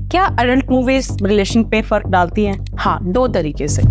क्या adult movies relation पे फर्क डालती हैं? हाँ, दो तरीके से।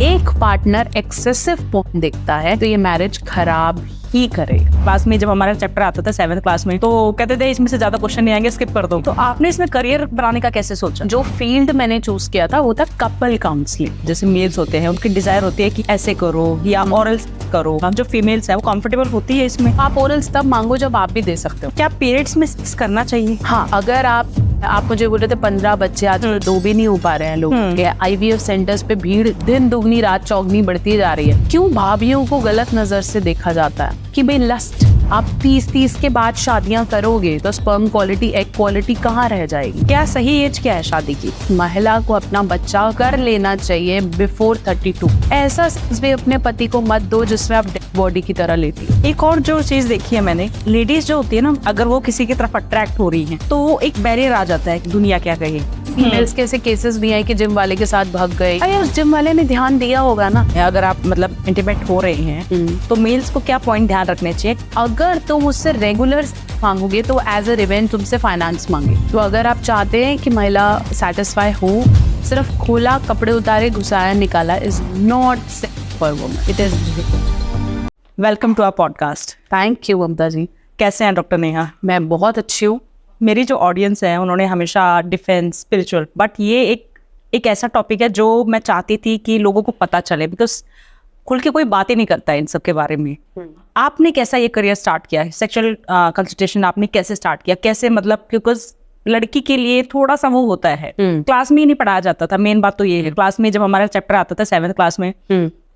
एक पार्टनर एक्सेसिव पोर्न देखता है तो ये मैरिज खराब ही करेगा। क्लास में जब हमारा चैप्टर आता था 7th क्लास में, तो कहते थे इसमें से ज्यादा क्वेश्चन नहीं आएंगे, स्किप कर दो। तो आपने इसमें करियर बनाने का कैसे सोचा? जो फील्ड मैंने चूज किया था वो था कपल काउंसलिंग। जैसे मेल्स होते हैं, उनकी डिजायर होती है कि ऐसे करो या ओरल्स करो। हम जो फीमेल्स है वो कंफर्टेबल होती है इसमें। आप ओरल्स तब मांगो जब आप भी दे सकते हो। क्या पीरियड्स में सेक्स करना चाहिए? हाँ, अगर आप मुझे बोल रहे थे 15 बच्चे आज 2 भी नहीं हो पा रहे हैं लोगों के। IVF सेंटर्स पे भीड़ दिन दुगनी रात चौगनी बढ़ती जा रही है। क्यों भाभीियों को गलत नजर से देखा जाता है कि भाई लस्ट, आप 30 के बाद शादियां करोगे तो स्पर्म क्वालिटी, एग क्वालिटी कहाँ रह जाएगी? क्या सही एज क्या है शादी की? महिला को अपना बच्चा कर लेना चाहिए बिफोर 32। ऐसा सेक्स भी अपने पति को मत दो जिसमें आप डेड बॉडी की तरह लेती हो। एक और जो चीज देखी है मैंने, लेडीज जो होती है ना, अगर वो किसी की तरफ अट्रैक्ट हो रही है तो एक बैरियर आ जाता है, दुनिया क्या कहे। फीमेल्स के ऐसे केसेस भी हैं कि जिम वाले के साथ भाग गए। अरे उस जिम वाले ने ध्यान दिया होगा ना। अगर आप मतलब इंटीमेट हो रहे हैं तो मेल्स को क्या पॉइंट ध्यान रखने चाहिए? अगर तुम उससे रेगुलर मांगोगे तो एज अ रिवेंज तुमसे फाइनेंस मांगे। तो अगर आप चाहते हैं कि महिला सेटिस्फाई हो, सिर्फ खोला, कपड़े उतारे, घुसाया, निकाला is not safe for woman. It is. Welcome to our podcast. Thank you Mamata ji. कैसे हैं डॉक्टर नेहा? मैं बहुत अच्छी हूँ। मेरी जो ऑडियंस है उन्होंने हमेशा डिफेंस, स्पिरिचुअल, बट ये एक ऐसा टॉपिक है जो मैं चाहती थी कि लोगों को पता चले, बिकॉज खुल के कोई बात ही नहीं करता है इन सब के बारे में। आपने कैसा ये करियर स्टार्ट किया है? सेक्सुअल कंसल्टेशन आपने कैसे स्टार्ट किया? कैसे, मतलब बिकॉज लड़की के लिए थोड़ा सा वो होता है, क्लास में ही नहीं पढ़ाया जाता था। मेन बात तो ये है, क्लास में जब हमारा चैप्टर आता था 7th क्लास में,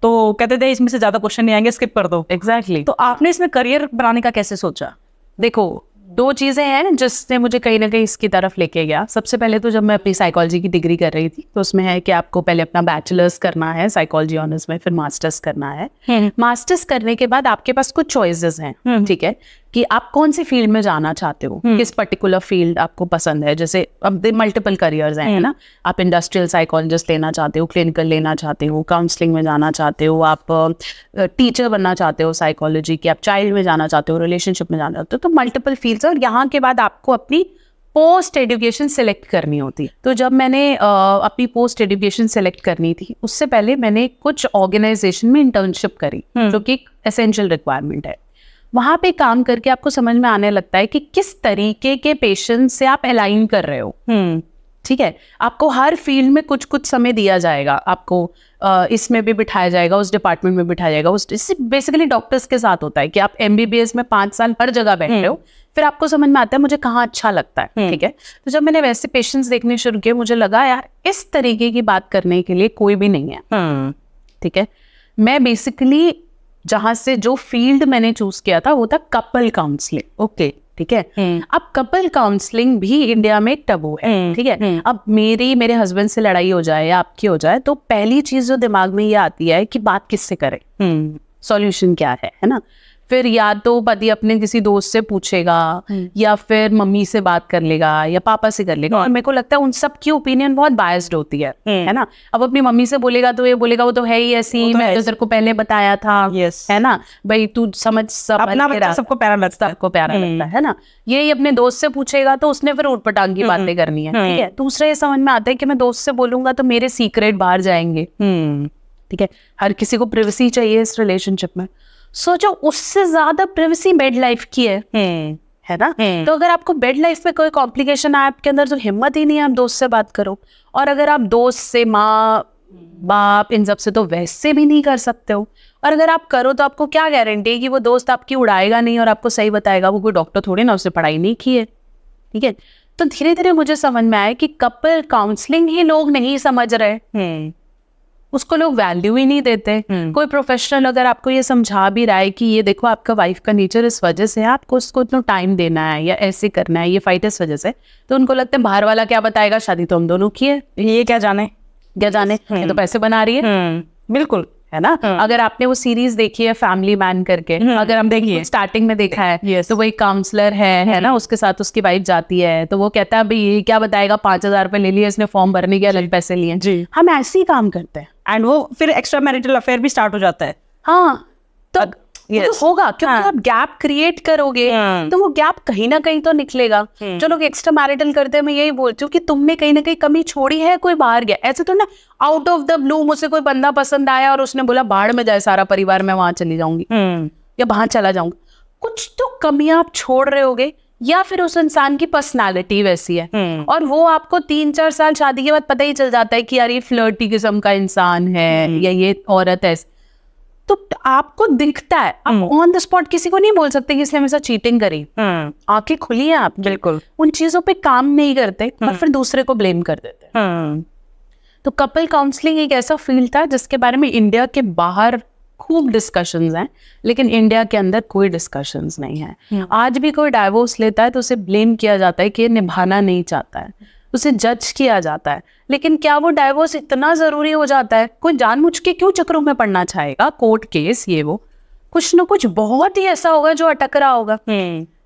तो कहते थे इसमें से ज्यादा क्वेश्चन नहीं आएंगे, स्किप कर दो। एग्जैक्टली। तो आपने इसमें करियर बनाने का कैसे सोचा? देखो, दो चीजें हैं जिसने मुझे कहीं ना कहीं इसकी तरफ लेके गया। सबसे पहले तो जब मैं अपनी साइकोलॉजी की डिग्री कर रही थी तो उसमें है कि आपको पहले अपना बैचलर्स करना है साइकोलॉजी ऑनर्स में, फिर मास्टर्स करना है। मास्टर्स करने के बाद आपके पास कुछ चॉइसेस हैं, ठीक है, कि आप कौन सी फील्ड में जाना चाहते हो, किस पर्टिकुलर फील्ड आपको पसंद है। जैसे अब मल्टीपल करियर्स हैं, है ना। आप इंडस्ट्रियल साइकोलॉजिस्ट लेना चाहते हो, क्लिनिकल लेना चाहते हो, काउंसलिंग में जाना चाहते हो, आप टीचर बनना चाहते हो साइकोलॉजी की, आप चाइल्ड में जाना चाहते हो, रिलेशनशिप में जाना चाहते हो, तो मल्टीपल फील्ड्स। और यहाँ के बाद आपको अपनी पोस्ट एजुकेशन सिलेक्ट करनी होती है। तो जब मैंने अपनी पोस्ट एजुकेशन सिलेक्ट करनी थी, उससे पहले मैंने कुछ ऑर्गेनाइजेशन में इंटर्नशिप करी, जो कि एसेंशियल रिक्वायरमेंट है। वहां पे काम करके आपको समझ में आने लगता है कि किस तरीके के पेशेंट से आप अलाइन कर रहे हो। ठीक है, आपको हर फील्ड में कुछ कुछ समय दिया जाएगा, आपको इसमें भी बिठाया जाएगा, उस डिपार्टमेंट में बिठाया जाएगा। इससे बेसिकली डॉक्टर्स के साथ होता है कि आप MBBS में 5 साल हर जगह बैठ रहे हो, फिर आपको समझ में आता है मुझे कहाँ अच्छा लगता है। ठीक है, तो जब मैंने वैसे पेशेंट्स देखने शुरू किए, मुझे लगा यार इस तरीके की बात करने के लिए कोई भी नहीं है। ठीक है, मैं बेसिकली जहां से जो फील्ड मैंने चूज किया था वो था कपल काउंसलिंग। ओके, ठीक है। अब कपल काउंसलिंग भी इंडिया में टबू है। ठीक है, अब मेरे हस्बैंड से लड़ाई हो जाए या आपकी हो जाए तो पहली चीज जो दिमाग में ये आती है कि बात किससे करें, सॉल्यूशन क्या है ना। फिर या तो पति अपने किसी दोस्त से पूछेगा, या फिर मम्मी से बात कर लेगा, या पापा से कर लेगा। और मेरे को लगता है उन सब की ओपिनियन बहुत बायस्ड होती है ना। अब अपनी मम्मी से बोलेगा तो ये बोलेगा वो तो है ही ऐसी, मैं तो तेरे को पहले बताया था, है ना भाई, तू समझ सबको प्यारा लगता है ना। ये अपने दोस्त से पूछेगा तो उसने फिर उटपटांग की बातें करनी है। ठीक है, दूसरा ये समझ में आता है कि मैं दोस्त से बोलूंगा तो मेरे सीक्रेट बाहर जाएंगे। ठीक है, हर किसी को प्राइवेसी चाहिए इस रिलेशनशिप में। सोचो, उससे ज्यादा प्राइवेसी बेड लाइफ की है ना। तो अगर आपको बेड लाइफ में कोई कॉम्प्लिकेशन आए आपके अंदर, तो हिम्मत ही नहीं है आप दोस्त से बात करो। और अगर आप दोस्त से, माँ बाप, इन सब से तो वैसे भी नहीं कर सकते हो। और अगर आप करो तो आपको क्या गारंटी है कि वो दोस्त आपकी उड़ाएगा नहीं और आपको सही बताएगा? वो कोई डॉक्टर थोड़ी ना, उससे पढ़ाई नहीं की है। ठीक है, तो धीरे धीरे मुझे समझ में आया कि कपल काउंसलिंग ही लोग नहीं समझ रहे, उसको लोग वैल्यू ही नहीं देते। कोई प्रोफेशनल अगर आपको ये समझा भी रहा है कि ये देखो आपका वाइफ का नेचर इस वजह से है, आपको उसको इतना टाइम देना है या ऐसे करना है, ये फाइट इस वजह से, तो उनको लगता है बाहर वाला क्या बताएगा, शादी तो हम दोनों की है, ये क्या जाने ये तो पैसे बना रही है। बिल्कुल, है ना। अगर आपने वो सीरीज देखी है फैमिली मैन करके, अगर हम देखिए स्टार्टिंग में देखा है, तो वो एक काउंसलर है ना, उसके साथ उसकी वाइफ जाती है, तो वो कहता है भाई ये क्या बताएगा, 5,000 रुपए ले लिए इसने फॉर्म भरने के, अलग पैसे लिए। हम ऐसे ही काम करते हैं, एंड वो फिर एक्स्ट्रा मैरिटल अफेयर भी स्टार्ट हो जाता है। हाँ, तो वो तो होगा क्योंकि आप गैप क्रिएट करोगे तो वो गैप कहीं ना कहीं तो निकलेगा। जो लोग एक्स्ट्रा मैरिटल करते हैं, मैं यही बोलती हूँ कि तुमने कहीं ना कहीं कमी छोड़ी है, कोई बाहर गया। ऐसे तो ना आउट ऑफ द ब्लू मुझे कोई बंदा पसंद आया और उसने बोला बाहर में जाए सारा परिवार, मैं वहां चली जाऊंगी या वहां चला जाऊंगा। कुछ तो कमियां आप छोड़ रहे होगे, या फिर उस इंसान की पर्सनालिटी वैसी है और वो आपको 3-4 साल शादी के बाद पता ही चल जाता है कि यार ये फ्लर्टी किस्म का इंसान है या ये औरत है, तो आपको दिखता है। आप ऑन द स्पॉट किसी को नहीं बोल सकते कि इसने मेरे साथ चीटिंग करी। आंखें खुली है आप, बिल्कुल उन चीजों पे काम नहीं करते और फिर दूसरे को ब्लेम कर देते हैं। तो कपल काउंसलिंग एक ऐसा फील्ड था जिसके बारे में इंडिया के बाहर खूब डिस्कशंस हैं, लेकिन इंडिया के अंदर कोई डिस्कशंस नहीं है। आज भी कोई डाइवोर्स लेता है तो उसे ब्लेम किया जाता है कि ये निभाना नहीं चाहता है, उसे जज किया जाता है। लेकिन क्या वो डाइवोर्स इतना जरूरी हो जाता है? कोई जानबूझ के क्यों चक्रों में पड़ना चाहेगा? कोर्ट केस ये वो, कुछ ना कुछ बहुत ही ऐसा होगा जो अटक रहा होगा,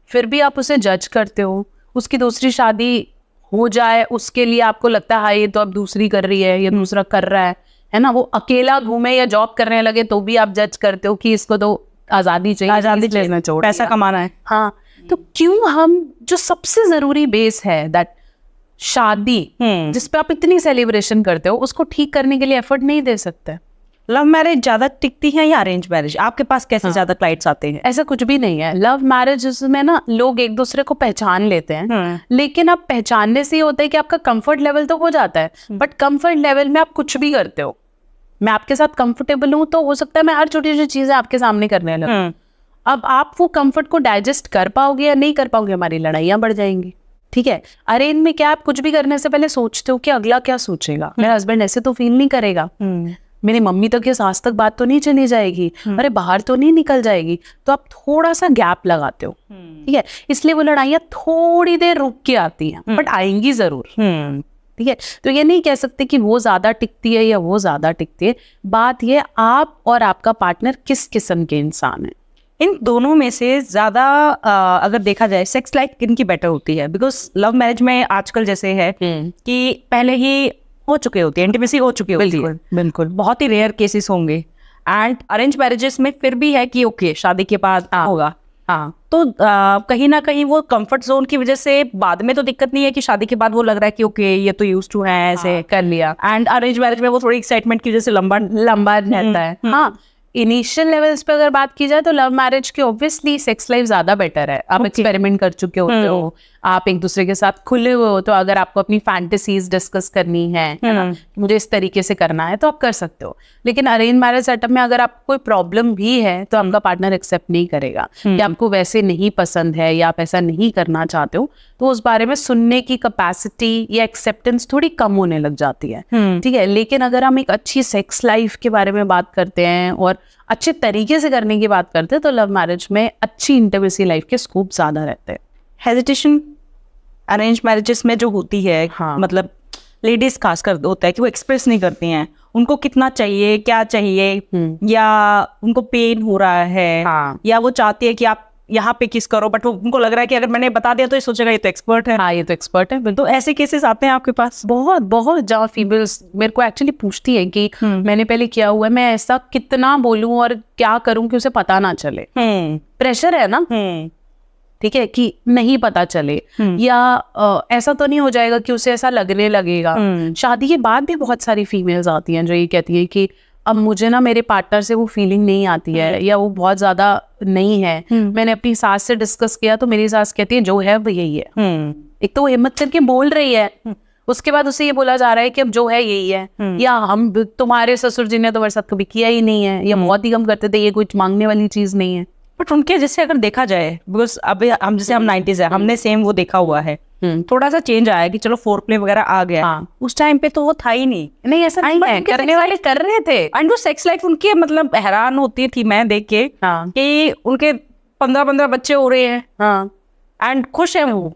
फिर भी आप उसे जज करते हो। उसकी दूसरी शादी हो जाए उसके लिए आपको लगता है हाँ ये तो अब दूसरी कर रही है, ये दूसरा कर रहा है ना। वो अकेला घूमे या जॉब करने लगे तो भी आप जज करते हो कि इसको तो आजादी चाहिए, आजादी लेना चाहिए, पैसा कमाना है। हाँ, तो क्यों हम जो सबसे जरूरी बेस है दैट शादी जिसपे आप इतनी सेलिब्रेशन करते हो, उसको ठीक करने के लिए एफर्ट नहीं दे सकते? लव मैरिज ज्यादा टिकती है या अरेंज मैरिज? आपके पास कैसे ज्यादा क्लाइंट्स आते हैं? ऐसा कुछ भी नहीं है। लव मैरिज में ना लोग एक दूसरे को पहचान लेते हैं, लेकिन अब पहचानने से ही होता है कि आपका कंफर्ट लेवल तो हो जाता है, बट कंफर्ट लेवल में आप कुछ भी करते हो। मैं आपके साथ कंफर्टेबल हूँ तो हो सकता है मैं हर छोटी छोटी चीजें आपके सामने करने लगूं। अब आप वो कंफर्ट को डाइजेस्ट कर पाओगे या नहीं कर पाओगे, हमारी लड़ाइयाँ बढ़ जाएंगी। ठीक है, अरेंज में क्या आप कुछ भी करने से पहले सोचते हो कि अगला क्या सोचेगा, मेरा हस्बैंड ऐसे तो फील नहीं करेगा, मेरी मम्मी तक या सास तक बात तो नहीं चली जाएगी, अरे बाहर तो नहीं निकल जाएगी, तो आप थोड़ा सा गैप लगाते हो। ठीक है, इसलिए वो लड़ाइयाँ थोड़ी देर रुक के आती हैं, बट आएंगी जरूर। ठीक है, तो ये नहीं कह सकते कि वो ज्यादा टिकती है या वो ज्यादा टिकती है। बात ये आप और आपका पार्टनर किस किस्म के इंसान है। इन दोनों में से ज्यादा अगर देखा जाए सेक्स लाइफ किनकी बेटर होती है? बिकॉज लव मैरिज में आजकल जैसे है कि पहले ही हो चुके होती है, इंटीमेसी हो चुकी होती है, बिल्कुल बहुत ही रेयर केसेस होंगे। एंड अरेंज मैरिजेस में फिर भी है कि ओके शादी के बाद होगा। हाँ, तो कहीं ना कहीं वो कंफर्ट जोन की वजह से बाद में तो दिक्कत नहीं है कि शादी के बाद वो लग रहा है कि ओके ये तो यूज्ड टू है, ऐसे कर लिया। एंड अरेंज मैरिज में वो थोड़ी एक्साइटमेंट की वजह से लंबा रहता है। हाँ, इनिशियल लेवल्स पे अगर बात की जाए तो लव मैरिज की ऑब्वियसली सेक्स लाइफ ज्यादा बेटर है। आप एक्सपेरिमेंट कर चुके होते हो, आप एक दूसरे के साथ खुले हुए हो, तो अगर आपको अपनी फैंटेसीज डिस्कस करनी है ना, मुझे इस तरीके से करना है, तो आप कर सकते हो। लेकिन अरेंज मैरिज सेटअप में अगर आपको कोई प्रॉब्लम भी है तो आपका पार्टनर एक्सेप्ट नहीं करेगा कि आपको वैसे नहीं पसंद है या आप ऐसा नहीं करना चाहते हो, तो उस बारे में सुनने की कैपेसिटी या एक्सेप्टेंस थोड़ी कम होने लग जाती है। ठीक है, लेकिन अगर हम एक अच्छी सेक्स लाइफ के बारे में बात करते हैं और अच्छे तरीके से करने की बात करते हैं तो लव मैरिज में अच्छी इंटीमेसी लाइफ के स्कोप ज्यादा रहते हैं। हेजिटेशन अरेंज मैरिजेस में जो होती है, मतलब लेडीज खासकर होता है कि वो एक्सप्रेस नहीं करती हैं उनको कितना चाहिए, क्या चाहिए, या उनको पेन हो रहा है, या वो चाहती है कि आप यहाँ पे किस करो, बट वो उनको लग रहा है कि अगर मैंने बता दिया तो ये सोचेगा ये तो एक्सपर्ट है। हाँ, ये तो एक्सपर्ट है। तो ऐसे केसेस आते हैं आपके पास? बहुत बहुत जहाँ फीमेल्स मेरे को एक्चुअली पूछती है कि मैंने पहले किया हुआ है, मैं ऐसा कितना बोलूं और क्या करूं कि उसे पता ना चले। प्रेशर है ना, ठीक है, कि नहीं पता चले, या ऐसा तो नहीं हो जाएगा कि उसे ऐसा लगने लगेगा। शादी के बाद भी बहुत सारी फीमेल्स आती हैं जो ये कहती है कि अब मुझे ना मेरे पार्टनर से वो फीलिंग नहीं आती है या वो बहुत ज्यादा नहीं है। मैंने अपनी सास से डिस्कस किया तो मेरी सास कहती है जो है वो यही है। एक तो वो हिम्मत करके बोल रही है, उसके बाद उसे ये बोला जा रहा है कि अब जो है यही है, या हम तुम्हारे ससुर जी ने तुम्हारे साथ कभी किया ही नहीं है, या बहुत ही कम करते थे, ये कुछ मांगने वाली चीज नहीं है। बट उनके जैसे अगर देखा जाए, बिकॉज अब हम जैसे हम 90s है, हमने सेम वो देखा हुआ है, थोड़ा सा चेंज आया कि चलो फोर प्ले वगैरह आ गया। उस टाइम पे तो वो था ही नहीं ऐसा नहीं है, करने वाले कर रहे थे। एंड वो सेक्स लाइफ उनकी मतलब हैरान होती थी मैं देख के कि उनके 15-15 बच्चे हो रहे हैं एंड खुश है वो।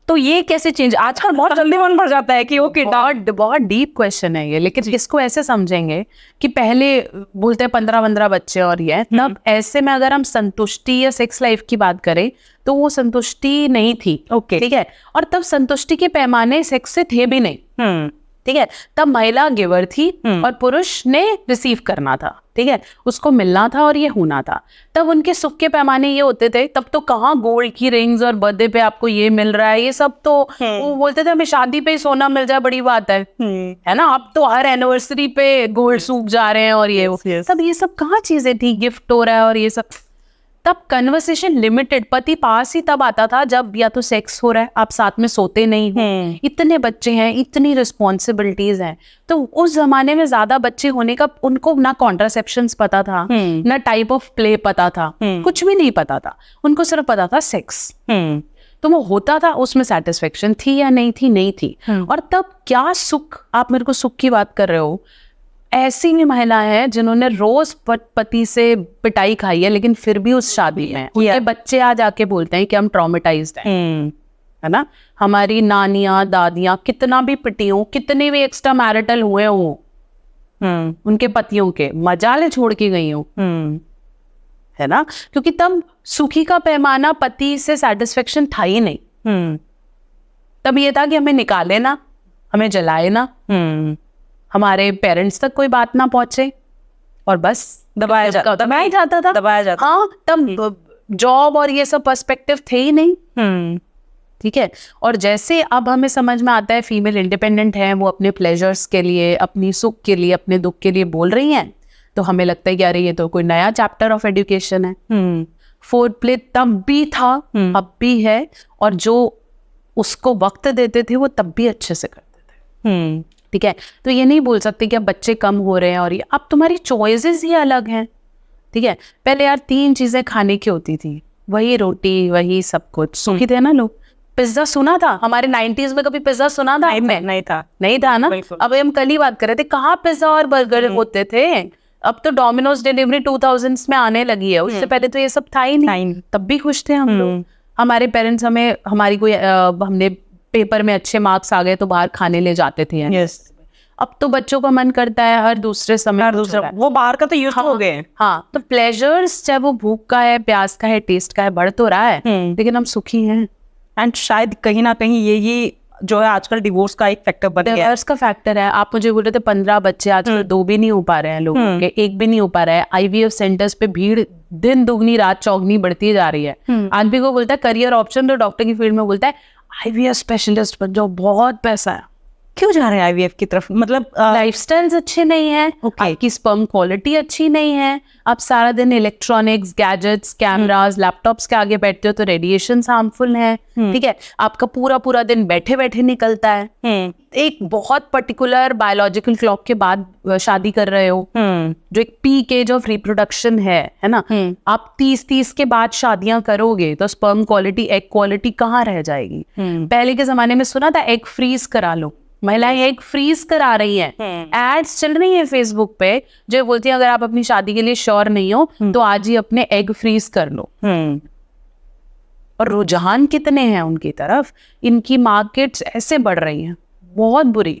तो ये कैसे चेंज? आजकल बहुत जल्दी मन भर जाता है कि ओके, बहुत डीप क्वेश्चन है ये। लेकिन इसको ऐसे समझेंगे कि पहले बोलते हैं 15-15 बच्चे और ये, तब ऐसे में अगर हम संतुष्टि या सेक्स लाइफ की बात करें तो वो संतुष्टि नहीं थी। ओके, ठीक है, और तब संतुष्टि के पैमाने सेक्स से थे भी नहीं। ठीक है, तब महिला गिवर थी और पुरुष ने रिसीव करना था, ठीक है, उसको मिलना था और ये होना था। तब उनके सुख के पैमाने ये होते थे, तब तो कहाँ गोल्ड की रिंग्स और बर्थडे पे आपको ये मिल रहा है, ये सब तो वो बोलते थे हमें शादी पे ही सोना मिल जाए बड़ी बात है ना। अब तो हर एनिवर्सरी पे गोल्ड सूख जा रहे हैं और ये तब ये सब कहाँ चीजें थी, गिफ्ट हो रहा है और ये सब। तब कन्वर्सेशन लिमिटेड, पति पास ही तब आता था जब या तो सेक्स हो रहा है, आप साथ में सोते नहीं हो, इतने बच्चे हैं, इतनी रिस्पॉन्सिबिलिटीज हैं। तो उस जमाने में ज्यादा बच्चे होने का उनको ना कॉन्ट्रासेप्शंस पता था, ना टाइप ऑफ प्ले पता था, कुछ भी नहीं पता था, उनको सिर्फ पता था सेक्स। तो वो होता था, उसमें सेटिस्फेक्शन थी या नहीं थी, नहीं थी। और तब क्या सुख, आप मेरे को सुख की बात कर रहे हो, ऐसी भी महिलाएं हैं जिन्होंने रोज पति से पिटाई खाई है, लेकिन फिर भी उस शादी में उनके बच्चे आज आके बोलते हैं कि हम ट्रॉमेटाइज्ड हैं, है ना। हमारी नानियां दादियां कितना भी पिटी हो, कितने भी एक्स्ट्रा मैरिटल हुए हो उनके पतियों के, मजाले छोड़ के गई हो, है ना, क्योंकि तब सुखी का पैमाना पति से सेटिस्फेक्शन था ही नहीं। तब ये था कि हमें निकाले ना, हमें जलाए ना, हमारे पेरेंट्स तक कोई बात ना पहुंचे और बस दबाया जाता था। हाँ, तब जॉब और ये सब पर्सपेक्टिव थे ही नहीं, ठीक है। और जैसे अब हमें समझ में आता है फीमेल इंडिपेंडेंट है, वो अपने प्लेजर्स के लिए, अपनी सुख के लिए, अपने दुख के लिए बोल रही हैं, तो हमें लगता है कि अरे ये तो कोई नया चैप्टर ऑफ एजुकेशन है। फोर्थ प्ले तब भी था, अब भी है, और जो उसको वक्त देते थे वो तब भी अच्छे से करते थे, ठीक है। तो ये नहीं बोल सकते कि अब बच्चे कम हो रहे हैं और ये, अब तुम्हारी चॉइसेस ही अलग हैं, ठीक है। पहले यार 3 चीजें खाने की होती थी, वही रोटी, वही सब कुछ, सुखी थे ना लोग। पिज्जा सुना था हमारे 90s में, कभी पिज्जा सुना था? नहीं था ना। अब हम कल ही बात कर रहे थे, कहाँ पिज्जा और बर्गर होते थे। अब तो डोमिनोज डिलीवरी 2000s में आने लगी है, उससे पहले तो ये सब था ही नहीं। तब भी खुश थे हम लोग। हमारे पेरेंट्स हमें, हमारी कोई हमने पेपर में अच्छे मार्क्स आ गए तो बाहर खाने ले जाते थे। yes. अब तो बच्चों का मन करता है हर दूसरे समय, वो बाहर का तो यूज हो गए। हाँ, तो प्लेजर्स, चाहे वो भूख का है, प्यास का है, टेस्ट का है, बढ़ तो रहा है, लेकिन हम सुखी हैं। एंड शायद कहीं ना कहीं यही जो है आजकल डिवोर्स का एक फैक्टर बन गया है। डिवोर्स का फैक्टर है। आप मुझे बोल रहे थे 15 बच्चे, आजकल 2 भी नहीं हो पा रहे हैं लोगों के, 1 भी नहीं हो पा रहा है। IVF सेंटर्स पे भीड़ दिन दुगनी रात चौगनी बढ़ती जा रही है। आदमी को बोलता है करियर ऑप्शन, तो डॉक्टर की फील्ड में बोलता है IVF स्पेशलिस्ट बन जाओ, बहुत पैसा है। क्यों जा रहे हैं IVF की तरफ? मतलब लाइफस्टाइल्स अच्छे नहीं है, आपकी स्पर्म क्वालिटी अच्छी नहीं है, आप सारा दिन इलेक्ट्रॉनिक्स, गैजेट्स, कैमरास, लैपटॉप्स के आगे बैठते हो तो रेडिएशन हार्मफुल है, ठीक है। आपका पूरा दिन बैठे बैठे निकलता है। एक बहुत पर्टिकुलर बायोलॉजिकल क्लॉक के बाद शादी कर रहे हो, जो एक पीक एज ऑफ रिप्रोडक्शन है ना। आप 30 के बाद शादियां करोगे तो स्पर्म क्वालिटी, एग क्वालिटी कहाँ रह जाएगी? पहले के जमाने में सुना था एग फ्रीज करा लो, महिलाएं एग फ्रीज करा रही हैं। एड्स चल रही हैं फेसबुक पे जो बोलती है अगर आप अपनी शादी के लिए श्योर नहीं हो तो आज ही अपने एग फ्रीज कर लो। और रुझान कितने हैं उनकी तरफ, इनकी मार्केट्स ऐसे बढ़ रही हैं, बहुत बुरी।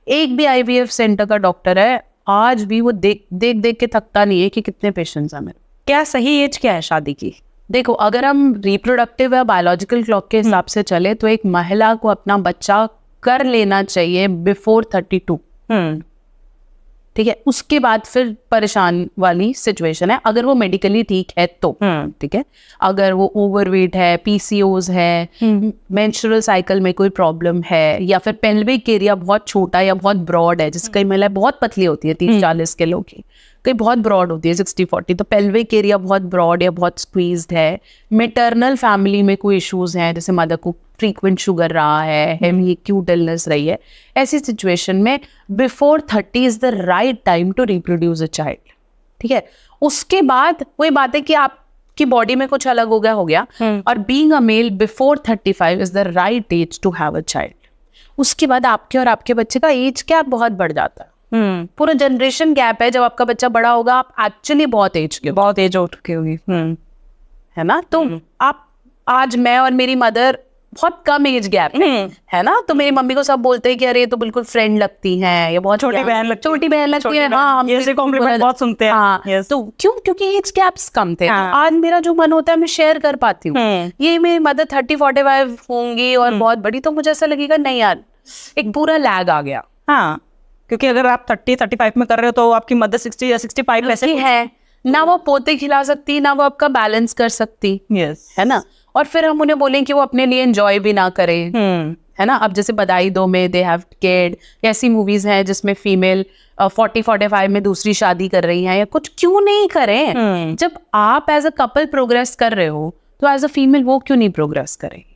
एक भी IVF सेंटर का डॉक्टर है आज भी वो देख के थकता नहीं है कि कितने पेशेंट्स हैं मेरे। क्या सही एज क्या है शादी की? देखो, अगर हम रिप्रोडक्टिव या बायोलॉजिकल क्लॉक के हिसाब से चले तो एक महिला को अपना बच्चा कर लेना चाहिए बिफोर 32, ठीक है। उसके बाद फिर परेशान वाली सिचुएशन है, अगर वो मेडिकली ठीक है तो, ठीक है। अगर वो ओवरवेट है, PCOS है, मेंस्ट्रुअल साइकिल में कोई प्रॉब्लम है, या फिर पेल्विक एरिया बहुत छोटा या बहुत ब्रॉड है, जिसकी महिला बहुत पतली होती है 30-40 किलो की, कई बहुत ब्रॉड होती है 60-40, तो पेल्विक एरिया बहुत ब्रॉड या बहुत स्क्वीज्ड है। मेटरनल फैमिली में कोई इश्यूज हैं, जैसे मदर को फ्रीक्वेंट शुगर रहा है, हेमी एक्यूट इलनेस रही है, ऐसी सिचुएशन में before 30 is the right time to reproduce a child, ठीक है। उसके बाद वही बात है कि आपकी बॉडी में कुछ अलग हो गया, और being a male before 35 is the right age to have a child. उसके बाद आपके और आपके बच्चे का एज गैप बहुत बढ़ जाता है, पूरा जनरेशन गैप है। जब आपका बच्चा बड़ा होगा आप एक्चुअली बहुत एज हो चुके होगी, है ना। तो आप, आज मैं और मेरी मदर बहुत कम एज गैप है ना, तो मेरी मम्मी को सब बोलते हैं कि अरे ये तो बिल्कुल फ्रेंड लगती हैं, ये बहुत छोटी बहन लगती है। हाँ, हम ये कॉम्प्लीमेंट बहुत सुनते हैं। हाँ, yes. तो क्यों? क्योंकि एज गैप्स कम थे। हाँ. आज मेरा जो मन होता है मैं शेयर कर पाती हूँ। ये मेरी मदर 30-45 होंगी और बहुत बड़ी, तो मुझे ऐसा लगेगा नहीं यार, एक पूरा लैग आ गया, हाँ, क्योंकि अगर आप 30-35 में कर रहे हो तो आपकी मदर 60 या 65 ऐसे है ना, वो पोते खिला सकती, ना वो आपका बैलेंस कर सकती, यस है ना। और फिर हम उन्हें बोलें कि वो अपने लिए एंजॉय भी ना करें, है ना। अब जैसे बधाई दो में दे हैव किड, ऐसी मूवीज हैं जिसमें फीमेल 40-45 में दूसरी शादी कर रही हैं, या कुछ क्यों नहीं करें। जब आप एज अ कपल प्रोग्रेस कर रहे हो तो एज अ फीमेल वो क्यों नहीं प्रोग्रेस करेगी।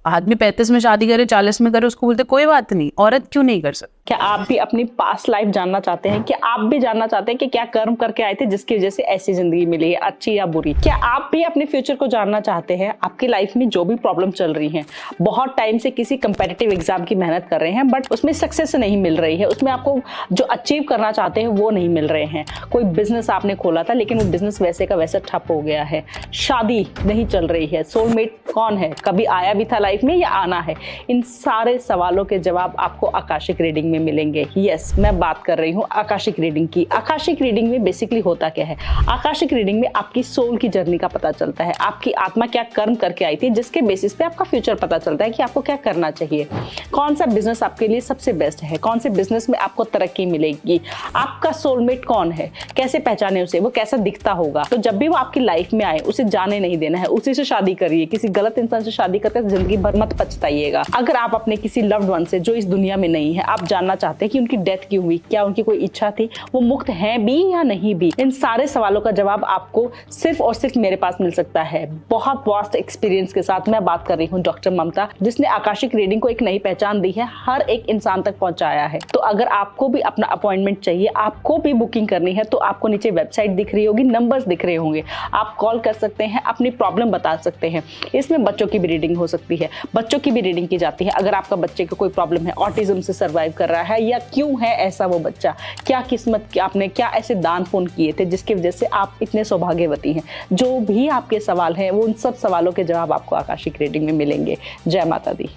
आदमी 35 में शादी करे, 40 में करे, उसको बोलते कोई बात नहीं, औरत क्यों नहीं कर सकती। क्या आप भी अपनी पास्ट लाइफ जानना चाहते हैं? क्या आप भी जानना चाहते हैं कि क्या कर्म करके आए थे जिसकी वजह से ऐसी जिंदगी मिली है, अच्छी या बुरी? क्या आप भी अपने फ्यूचर को जानना चाहते हैं? आपकी लाइफ में जो भी प्रॉब्लम चल रही है, बहुत टाइम से किसी कंपेटिटिव एग्जाम की मेहनत कर रहे हैं बट उसमें सक्सेस नहीं मिल रही है, उसमें आपको जो अचीव करना चाहते हैं वो नहीं मिल रहे हैं। कोई बिजनेस आपने खोला था लेकिन वो बिजनेस वैसे का वैसा ठप हो गया है, शादी नहीं चल रही है, सोलमेट कौन है, कभी आया भी था लाइफ में या आना है? इन सारे सवालों के जवाब आपको आकाशिक रीडिंग में मिलेंगे। यस, मैं बात कर रही हूँ आकाशिक रीडिंग की। आकाशिक रीडिंग में बेसिकली होता क्या है? आकाशिक रीडिंग में आपकी सोल की जर्नी का पता चलता है, आपकी आत्मा क्या कर्म करके आई थी जिसके बेसिस पे आपका फ्यूचर पता चलता है कि आपको क्या करना चाहिए, कौन सा बिजनेस आपके लिए सबसे बेस्ट है, कौन से बिजनेस में आपको तरक्की मिलेगी, आपका सोलमेट कौन है, कैसे पहचाने उसे, वो कैसा दिखता होगा। तो जब भी वो आपकी लाइफ में आए उसे जाने नहीं देना है, उसी से शादी करिए। किसी गलत इंसान से शादी करके जिंदगी भर मत पछताइएगा। अगर आप अपने किसी लव्ड वन से जो इस दुनिया में नहीं है, आप जानना चाहते हैं कि उनकी डेथ क्यों हुई, क्या उनकी कोई इच्छा थी, वो मुक्त हैं भी या नहीं भी, इन सारे सवालों का जवाब आपको सिर्फ और सिर्फ मेरे पास मिल सकता है। बहुत वास्ट एक्सपीरियंस के साथ मैं बात कर रही हूँ डॉक्टर ममता, जिसने आकाशिक रीडिंग को एक नई पहचान दी है, हर एक इंसान तक पहुंचाया है। तो अगर आपको भी अपना अपॉइंटमेंट चाहिए, आपको भी बुकिंग करनी है, तो आपको नीचे वेबसाइट दिख रही होगी, नंबर्स दिख रहे होंगे, आप कॉल कर सकते हैं, अपनी प्रॉब्लम बता सकते हैं। इसमें बच्चों की भी रीडिंग हो सकती है, बच्चों की भी रीडिंग की जाती है। अगर आपका बच्चे को कोई प्रॉब्लम है, ऑटिज्म से सर्वाइव कर रहा है या क्यों है ऐसा वो बच्चा, क्या किस्मत, क्या आपने क्या ऐसे दान पुण्य किए थे जिसकी वजह से आप इतने सौभाग्यवती हैं, जो भी आपके सवाल हैं वो उन सब सवालों के जवाब आपको आकाशिक रीडिंग में मिलेंगे। जय माता दी।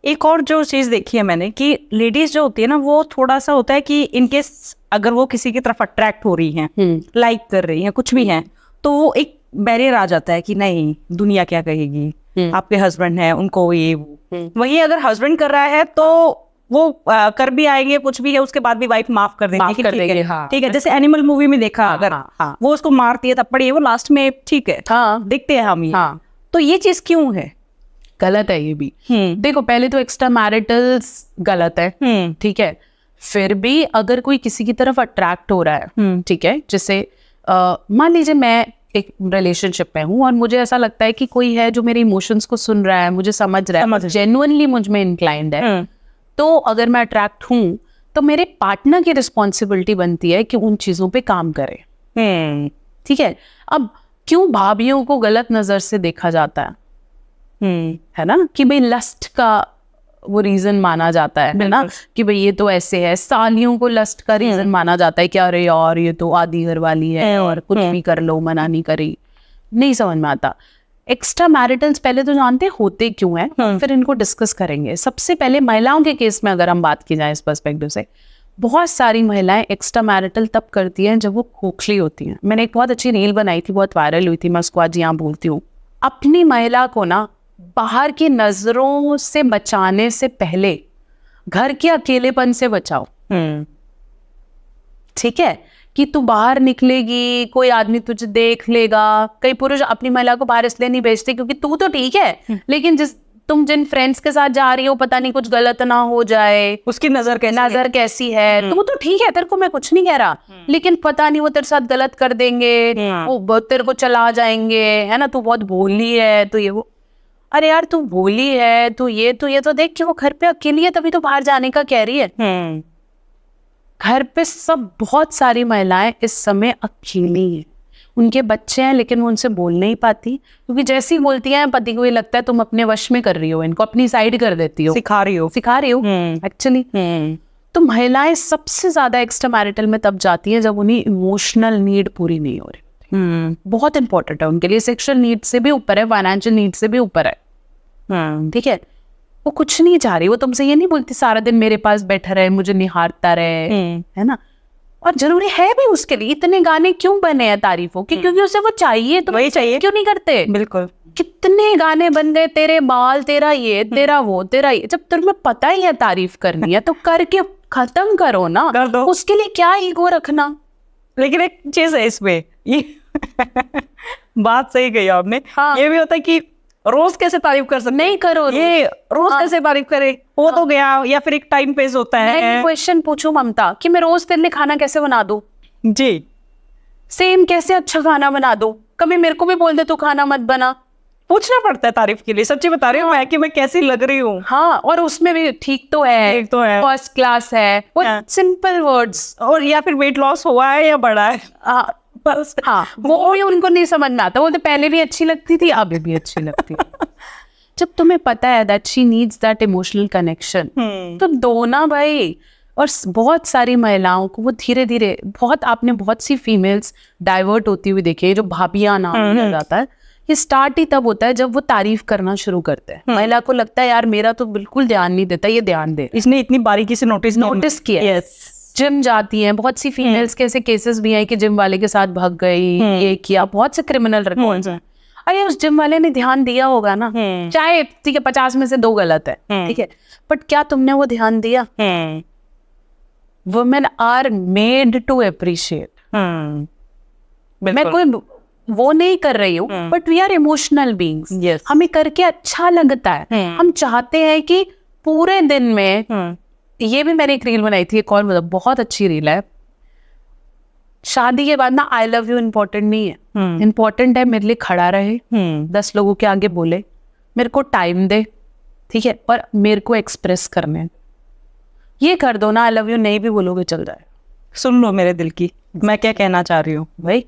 एक और जो चीज़ देखी है मैंने कि लेडीज जो होती है ना, वो थोड़ा सा होता है कि इनकेस अगर वो किसी की तरफ अट्रैक्ट हो रही हैं, लाइक कर रही हैं, कुछ भी हैं, तो वो एक बैरियर आ जाता है कि नहीं दुनिया क्या कहेगी, आपके हस्बैंड है उनको ये वही अगर हस्बैंड कर रहा है तो वो कर भी आएंगे, कुछ भी है, उसके बाद भी वाइफ माफ कर देंगे, ठीक है। जैसे एनिमल मूवी में देखा, अगर वो उसको मारती है थप्पड़, ये वो लास्ट में ठीक है, दिखते हैं हम ये। तो ये चीज क्यों है? गलत है ये भी। देखो, पहले तो एक्स्ट्रा मैरिटल्स गलत है, ठीक है। फिर भी अगर कोई किसी की तरफ अट्रैक्ट हो रहा है, ठीक है, जैसे मान लीजिए मैं एक रिलेशनशिप में हूँ और मुझे ऐसा लगता है कि कोई है जो मेरे इमोशंस को सुन रहा है, मुझे समझ रहा है, जेन्युइनली मुझ में इंक्लाइंड है, तो अगर मैं अट्रैक्ट हूँ तो मेरे पार्टनर की रिस्पॉन्सिबिलिटी बनती है कि उन चीजों पे काम करे, ठीक है। अब क्यों भाभीियों को गलत नजर से देखा जाता है ना, कि भाई लस्ट का वो रीजन माना जाता है ना, कि भाई ये तो ऐसे है। सालियों को लस्ट का रीजन माना जाता है कि अरे यार ये तो आधी घर वाली है और कुछ भी कर लो, मना नहीं करी। नहीं समझ में आता। एक्स्ट्रा मैरिटल्स पहले तो जानते होते क्यों हैं, फिर इनको डिस्कस करेंगे। सबसे पहले महिलाओं के केस में अगर हम बात की जाए इस पर्सपेक्टिव से, बहुत सारी महिलाएं एक्स्ट्रा मैरिटल तब करती हैं जब वो खोखली होती हैं। मैंने एक बहुत अच्छी रील बनाई थी, बहुत वायरल हुई थी, मैं उसको आज यहाँ बोलती हूँ। अपनी महिला को ना बाहर की नजरों से बचाने से पहले घर के अकेलेपन से बचाओ, ठीक है। कि तू बाहर निकलेगी, कोई आदमी तुझे देख लेगा। कई पुरुष अपनी महिला को बाहर इसलिए नहीं भेजते क्योंकि तू तो ठीक है, लेकिन जिन फ्रेंड्स के साथ जा रही हो पता नहीं कुछ गलत ना हो जाए, उसकी नजर कैसी है। तू तो ठीक है, तेरे को मैं कुछ नहीं कह रहा, लेकिन पता नहीं वो तेरे साथ गलत कर देंगे, वो तेरे को चला जाएंगे, है ना, तू बहुत भोली है, तो ये वो। अरे यार तू भोली है, तू ये तो देख कि वो घर पे अकेली है, तभी तो बाहर जाने का कह रही है। घर पे सब बहुत सारी महिलाएं इस समय अकेली हैं, उनके बच्चे हैं लेकिन वो उनसे बोल नहीं पाती, क्योंकि जैसे ही बोलती हैं पति को ये लगता है तुम अपने वश में कर रही हो, इनको अपनी साइड कर देती हो, सिखा रही हो एक्चुअली। तो महिलाएं सबसे ज्यादा एक्स्ट्रा मैरिटल में तब जाती हैं जब उन्हें इमोशनल नीड पूरी नहीं हो रही। बहुत इंपॉर्टेंट है उनके लिए, सेक्सुअल नीड से भी ऊपर है, फाइनेंशियल नीड से भी ऊपर है, ठीक है। वो कुछ नहीं चाह रही, वो तुमसे ये नहीं बोलती सारा दिन मेरे पास बैठा रहे, मुझे निहारता रहे, है ना। और जरूरी है भी उसके लिए, इतने गाने क्यों बने हैं तारीफों के, क्योंकि उसे वो चाहिए, तो वही चाहिए, क्यों नहीं करते? बिल्कुल। कितने गाने बन गए, तेरे बाल, तेरा ये, तेरा वो, तेरा ये। जब तुम्हें पता ही है तारीफ करनी है तो करके खत्म करो ना, कर दो। उसके लिए क्या ईगो रखना। लेकिन एक चीज है इसमें, ये बात सही कही आपने। हाँ। ये भी होता है कि रोज कैसे तारीफ कर सकते, नहीं करो ये रोज हाँ। कैसे तारीफ करे, हो तो गया, या फिर एक टाइम पेस होता मैं है। क्वेश्चन पूछूं ममता कि मैं रोज तेरे लिए खाना कैसे बना दूं? जी, सेम कैसे अच्छा खाना बना दूं? कभी मेरे को भी बोल दे तू खाना मत बना। पूछना पड़ता है तारीफ के लिए। सच्ची बता रही हूँ मैं कि मैं कैसी लग रही हूँ। हाँ, और उसमें भी ठीक तो है, ठीक तो है। फर्स्ट क्लास है, वो हाँ। Simple words. और या फिर वेट लॉस हुआ है या बढ़ा है, बस। हाँ, वो भी उनको नहीं समझ में आता। बोलते पहले भी अच्छी लगती थी, अभी भी अच्छी लगती है। जब तुम्हें पता है that she needs that emotional connection, तो दो ना भाई। और बहुत सारी महिलाओं को वो धीरे धीरे, आपने बहुत सी फीमेल्स डाइवर्ट होती हुई देखी है। जो भाभियां नाम लिया जाता है, ये स्टार्ट ही तब होता है जब वो तारीफ करना शुरू करते हैं। महिला को लगता है यार मेरा तो बिल्कुल ध्यान नहीं देता, ये ध्यान दे। इसने इतनी बारीकी से नोटिस किया। यस। जिम जाती हैं, बहुत सी फीमेल्स के ऐसे केसेस भी हैं कि जिम वाले के साथ भाग गई, ये किया, बहुत से क्रिमिनल रिकॉर्ड्स हैं। अरे उस जिम वाले ने ध्यान दिया होगा ना, चाहे ठीक है 50 में से 2 गलत है, ठीक है, बट क्या तुमने वो ध्यान दिया? Women are made to appreciate. मैं कोई वो नहीं कर रही हूँ, but we are emotional beings. Yes. हमें करके अच्छा लगता है। हम चाहते हैं कि पूरे दिन में, ये भी मैंने एक रील बनाई थी, एक और मतलब बहुत अच्छी रील है। शादी के बाद ना आई लव यू इम्पोर्टेंट नहीं है, इम्पोर्टेंट है मेरे लिए खड़ा रहे, 10 लोगों के आगे बोले, मेरे को टाइम दे, ठीक है, और मेरे को एक्सप्रेस करने। ये कर दो ना, आई लव यू नहीं भी बोलोगे चल जाए। सुन लो मेरे दिल की, मैं क्या कहना चाह रही हूँ भाई,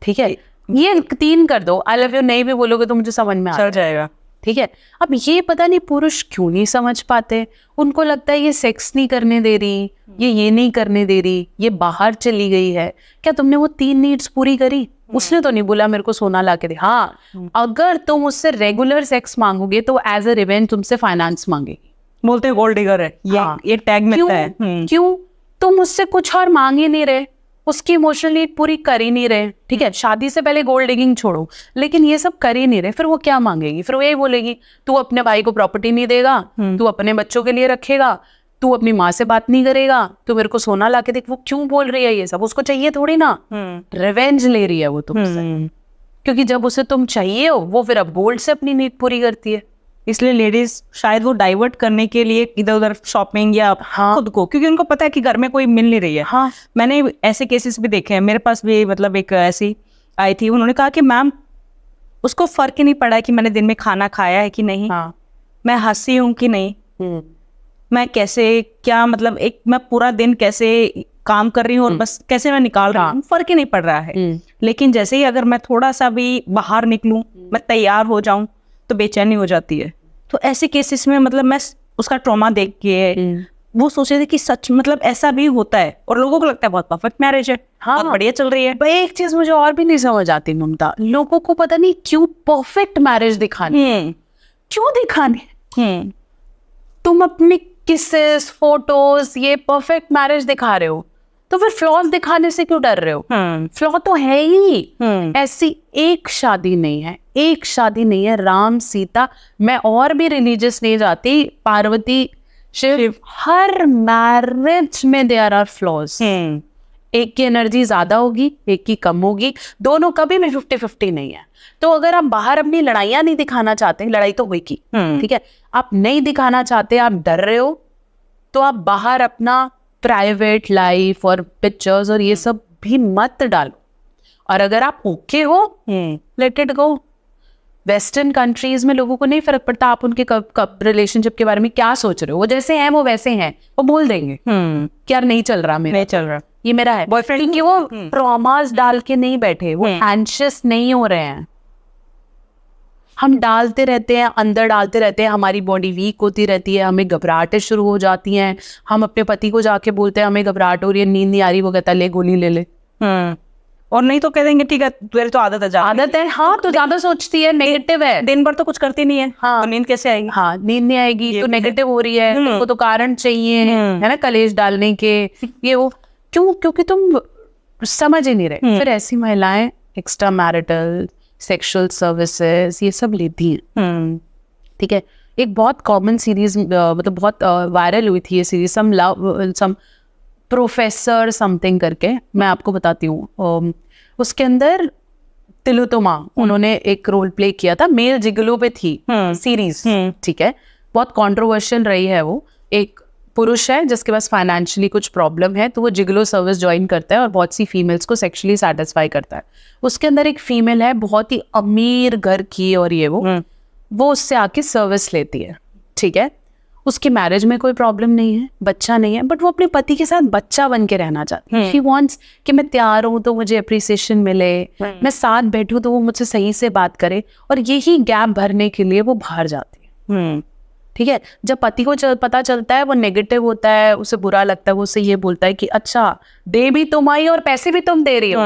ठीक है, ये 3 कर दो, आई लव यू नहीं भी बोलोगे तो मुझे समझ में चल जाएगा। ठीक है। अब ये पता नहीं पुरुष क्यों नहीं समझ पाते। उनको लगता है ये सेक्स नहीं करने दे रही, ये नहीं करने दे रही, ये बाहर चली गई है। क्या तुमने वो 3 नीड्स पूरी करी? उसने तो नहीं बोला मेरे को सोना ला के दे। हाँ, अगर तुम उससे रेगुलर सेक्स मांगोगे तो एज अ रिवेंज तुमसे फाइनेंस मांगेगी। बोलते हैं गोल्ड डिगर है, ये टैग मिलता है। क्यों? तुम उससे कुछ और मांग ही नहीं रहे, उसकी इमोशनल नीड पूरी कर ही नहीं रहे, ठीक है। शादी से पहले गोल्ड डिगिंग छोड़ो, लेकिन ये सब कर ही नहीं रहे, फिर वो क्या मांगेगी? फिर वो यही बोलेगी तू अपने भाई को प्रॉपर्टी नहीं देगा, तू अपने बच्चों के लिए रखेगा, तू अपनी माँ से बात नहीं करेगा, तू मेरे को सोना ला के देख। वो क्यों बोल रही है ये सब? उसको चाहिए थोड़ी ना, रिवेंज ले रही है वो तुमसे। क्योंकि जब उसे तुम चाहिए हो, वो फिर अब गोल्ड से अपनी नीड पूरी करती है। इसलिए लेडीज शायद वो डाइवर्ट करने के लिए इधर उधर शॉपिंग या खुद को, क्योंकि उनको पता है कि घर में कोई मिल नहीं रही है। हाँ, मैंने ऐसे केसेस भी देखे हैं, मेरे पास भी मतलब एक ऐसी आई थी, उन्होंने कहा कि मैम उसको फर्क ही नहीं पड़ा है कि मैंने दिन में खाना खाया है कि नहीं, हाँ, मैं हंसी हूँ कि नहीं, मैं कैसे क्या मतलब एक मैं पूरा दिन कैसे काम कर रही हूँ और बस कैसे मैं निकाल रही हूँ, फर्क ही नहीं पड़ रहा है। लेकिन जैसे ही अगर मैं थोड़ा सा भी बाहर निकलूं, मैं तैयार हो जाऊं, तो बेचैनी हो जाती है। तो ऐसे केसेस में मतलब मैं उसका ट्रॉमा देख के वो सोच रहे थे कि सच मतलब ऐसा भी होता है, और लोगों को लगता है बहुत परफेक्ट मैरिज है, बहुत बढ़िया चल रही है। भाई एक चीज मुझे और भी नहीं समझ आती ममता, लोगों को पता नहीं क्यों परफेक्ट मैरिज दिखानी, क्यों दिखानी? तुम अपनी किसेस, फोटोज, ये परफेक्ट मैरिज दिखा रहे हो, तो फिर फ्लॉज दिखाने से क्यों डर रहे हो? फ्लॉ तो है ही। ऐसी एक शादी नहीं है, एक शादी नहीं है, राम सीता, मैं और भी रिलीजियस नहीं जाती, पार्वती शिव, हर मैरिज में देयर आर फ्लॉज। एक की एनर्जी ज्यादा होगी, एक की कम होगी, दोनों कभी भी 50-50 नहीं है। तो अगर आप बाहर अपनी लड़ाइयां नहीं दिखाना चाहते, लड़ाई तो होगी, ठीक है, आप नहीं दिखाना चाहते, आप डर रहे हो, तो आप बाहर अपना प्राइवेट लाइफ और पिक्चर्स और ये सब भी मत डालो। और अगर आप ओके हो, let it go. Western countries में लोगों को नहीं फर्क पड़ता आप उनके कब रिलेशनशिप के बारे में क्या सोच रहे हो, वो जैसे हैं वो वैसे हैं, वो बोल देंगे कि यार नहीं चल रहा, मेरा नहीं चल रहा, ये मेरा है बॉयफ्रेंड। क्योंकि वो ट्रॉमास डाल के नहीं बैठे, वो एंशियस नहीं हो रहे हैं। हम डालते रहते हैं, अंदर डालते रहते हैं, हमारी बॉडी वीक होती रहती है, हमें घबराहटें शुरू हो जाती हैं। हम अपने पति को जाके बोलते हैं हमें घबराहट हो रही है, नींद नहीं आ रही, वो कहता है ले गोली ले ले। और नहीं तो कह देंगे ठीक है तेरी तो आदत है, आदत है, हाँ, तो ज्यादा सोचती है, नेगेटिव है, दिन भर तो कुछ करती नहीं है, हाँ, तो नींद कैसे आएगी? हाँ, नींद नहीं आएगी तो नेगेटिव हो रही है, तुमको तो कारण चाहिए है ना कलेश डालने के, ये वो। क्यों? क्योंकि तुम समझ ही नहीं रहे। फिर ऐसी महिलाएं एक्स्ट्रा मैरिटल सेक्सुअल सर्विसेज, ये सब लेती हैं। ठीक है, एक बहुत कॉमन सीरीज, मतलब बहुत वायरल हुई थी ये सीरीज, सम प्रोफेसर समथिंग करके, मैं आपको बताती हूँ। उसके अंदर तिलोत्तमा, उन्होंने एक रोल प्ले किया था, मेल जिगलो पे थी सीरीज। ठीक है, बहुत कंट्रोवर्शियल रही है वो। एक पुरुष है जिसके पास फाइनेंशियली कुछ प्रॉब्लम है, तो वो जिगलो सर्विस ज्वाइन करता है और बहुत सी फीमेल्स को सेक्सुअली सेटिस्फाई करता है। उसके अंदर एक फीमेल है बहुत ही अमीर घर की, और ये वो उससे आके सर्विस लेती है। ठीक है, उसकी मैरिज में कोई प्रॉब्लम नहीं है, बच्चा नहीं है, बट वो अपने पति के साथ बच्चा बन के रहना चाहती है। शी वांट्स कि मैं तैयार हूँ तो मुझे अप्रिसिएशन मिले, मैं साथ बैठूं तो वो मुझसे सही से बात करे, और यही गैप भरने के लिए वो बाहर जाती है। ठीक है, जब पति को पता चलता है, वो नेगेटिव होता है, उसे बुरा लगता है, वो उसे ये बोलता है कि अच्छा दे भी तुम आई और पैसे भी तुम दे रही हो,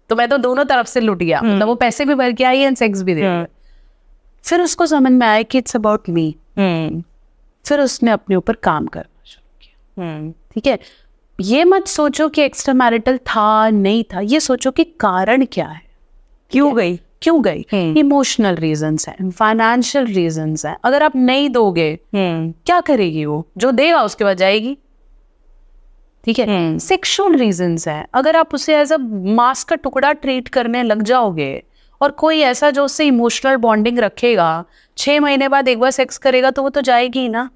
तो मैं तो दोनों तरफ से लुट गया, मतलब वो पैसे भी भर के आई एंड सेक्स भी दे रही है। फिर उसको समझ में आया कि इट्स अबाउट मी। फिर उसने अपने ऊपर काम करना शुरू किया। ठीक है, ये मत सोचो कि एक्स्ट्रा मैरिटल था नहीं था, ये सोचो कि कारण क्या है, क्यों गई। इमोशनल रीजंस हैं, फाइनेंशियल रीजंस हैं। अगर आप नहीं दोगे क्या करेगी वो? जो देगा उसके बाद जाएगी। ठीक है, सेक्सुअल रीजंस हैं, अगर आप उसे एज अ मांस का टुकड़ा ट्रीट करने लग जाओगे, और कोई ऐसा जो उससे इमोशनल बॉन्डिंग रखेगा, 6 महीने बाद एक बार सेक्स करेगा तो वो तो जाएगी ही ना।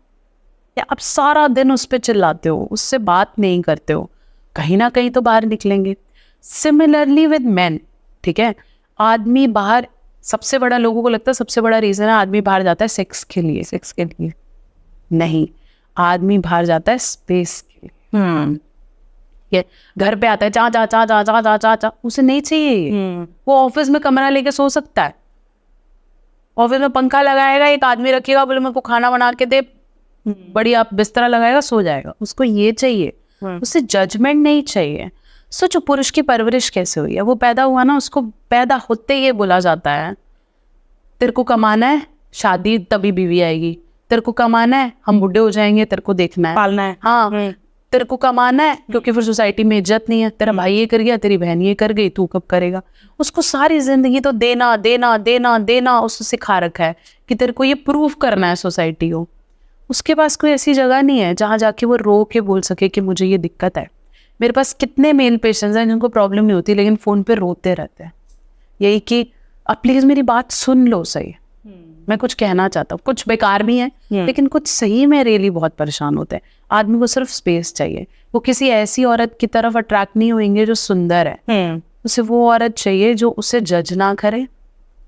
या आप सारा दिन उस पर चिल्लाते हो, उससे बात नहीं करते हो, कहीं ना कहीं तो बाहर निकलेंगे। Similarly with main. ठीक है, आदमी बाहर, सबसे बड़ा, लोगों को लगता है सबसे बड़ा रीजन है आदमी बाहर जाता है सेक्स के लिए। नहीं, आदमी बाहर जाता है स्पेस के लिए। ये घर पे आता है चा चा चा चा चा चा चा चा, उसे नहीं चाहिए। वो ऑफिस में कमरा लेके सो सकता है, ऑफिस में पंखा लगाएगा, एक आदमी रखेगा, बोले मेरे को खाना बना के दे, बढ़िया बिस्तरा लगाएगा, सो जाएगा। उसको ये चाहिए, उसे जजमेंट नहीं चाहिए। सोचो पुरुष की परवरिश कैसे हुई है, वो पैदा हुआ ना, उसको पैदा होते ये बोला जाता है तेरे को कमाना है, शादी तभी बीवी आएगी, तेरे को कमाना है, हम बुढ़े हो जाएंगे, तेरे को देखना है, पालना है। हाँ, तेरे को कमाना है, क्योंकि फिर सोसाइटी में इज्जत नहीं है, तेरा भाई ये कर गया, तेरी बहन ये कर गई, तू कब करेगा। उसको सारी जिंदगी तो देना देना देना देना उसको सिखा रखा है कि तेरे को ये प्रूव करना है सोसाइटी को। उसके पास कोई ऐसी जगह नहीं है जहाँ जाके वो रो के बोल सके कि मुझे ये दिक्कत है। मेरे पास कितने मेल पेशेंट्स हैं जिनको प्रॉब्लम नहीं होती, लेकिन फ़ोन पे रोते रहते हैं, यही कि अब प्लीज़ मेरी बात सुन लो सही, मैं कुछ कहना चाहता हूँ। कुछ बेकार भी है, लेकिन कुछ सही में रियली बहुत परेशान होते हैं। आदमी को सिर्फ स्पेस चाहिए, वो किसी ऐसी औरत की तरफ अट्रैक्ट नहीं होंगे जो सुंदर है, उसे वो औरत चाहिए जो उसे जज ना करे,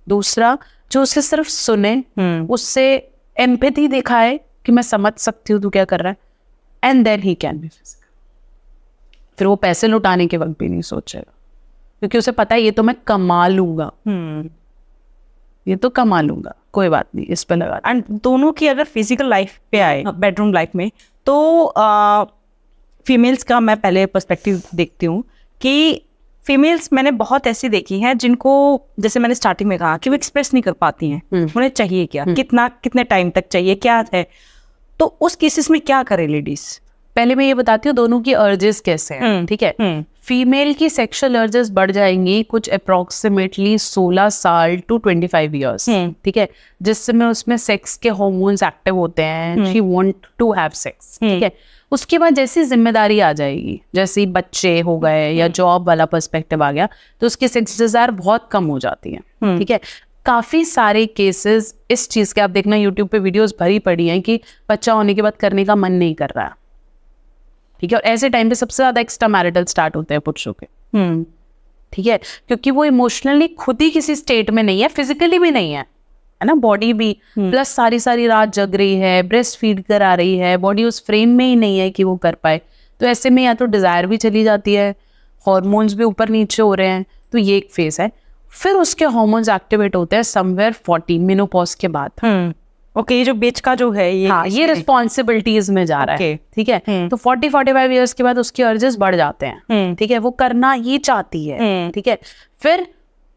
दूसरा जो उसे सिर्फ सुने, उससे एम्पैथी दिखाए कि मैं समझ सकती हूँ तू क्या कर रहा है, and then he can be physical. फिर वो पैसे लुटाने के वक्त भी नहीं सोचेगा, क्योंकि उसे पता है ये तो मैं कमा लूंगा, ये तो कमा लूंगा, कोई बात नहीं, इस पे लगा। एंड दोनों की अगर फिजिकल लाइफ पे आए, बेडरूम लाइफ में, तो फीमेल्स का मैं पहले पर्सपेक्टिव देखती हूँ कि फीमेल्स मैंने बहुत ऐसी देखी हैं जिनको, जैसे मैंने स्टार्टिंग में कहा कि वो एक्सप्रेस नहीं कर पाती हैं, उन्हें चाहिए क्या, कितने टाइम तक चाहिए, क्या है, तो उस केसेस में क्या करे लेडीज। पहले मैं ये बताती हूँ दोनों की अर्जेस कैसे हैं। ठीक है, फीमेल की सेक्सुअल अर्जेस बढ़ जाएंगी कुछ अप्रोक्सीमेटली 16 साल टू 25 ईयर्स। ठीक है, जिस समय उसमें सेक्स के हार्मोन्स एक्टिव होते हैं, she want to have sex. ठीक है, उसके बाद जैसी जिम्मेदारी आ जाएगी, जैसे बच्चे हो गए या जॉब वाला पर्सपेक्टिव आ गया, तो उसकी सेक्स डिजायर बहुत कम हो जाती है। ठीक है, काफी सारे केसेस इस चीज के आप देखना, यूट्यूब पे वीडियोस भरी पड़ी हैं कि बच्चा होने के बाद करने का मन नहीं कर रहा है। ठीक है, और ऐसे टाइम पे सबसे ज्यादा एक्स्ट्रा मैरिटल स्टार्ट होते हैं पुरुषों के। ठीक है, क्योंकि वो इमोशनली खुद ही किसी स्टेट में नहीं है, फिजिकली भी नहीं है ना, बॉडी भी, प्लस सारी रात जग रही है, ब्रेस्ट फीड करा रही है, बॉडी उस फ्रेम में ही नहीं है कि वो कर पाए। तो ऐसे में या तो डिजायर भी चली जाती है, हॉर्मोन्स भी ऊपर नीचे हो रहे हैं, तो ये एक फेस है। फिर उसके हॉर्मोन्स एक्टिवेट होते हैं समवेयर 40 मेनोपॉज के बाद। ओके, ये जो बीच का जो है ये, हाँ, ये रिस्पॉन्सिबिलिटीज में जा रहा है। ठीक है, तो 40-45 ईयर्स के बाद उसके अर्जेस बढ़ जाते हैं। ठीक है, वो करना ही चाहती है। ठीक है, फिर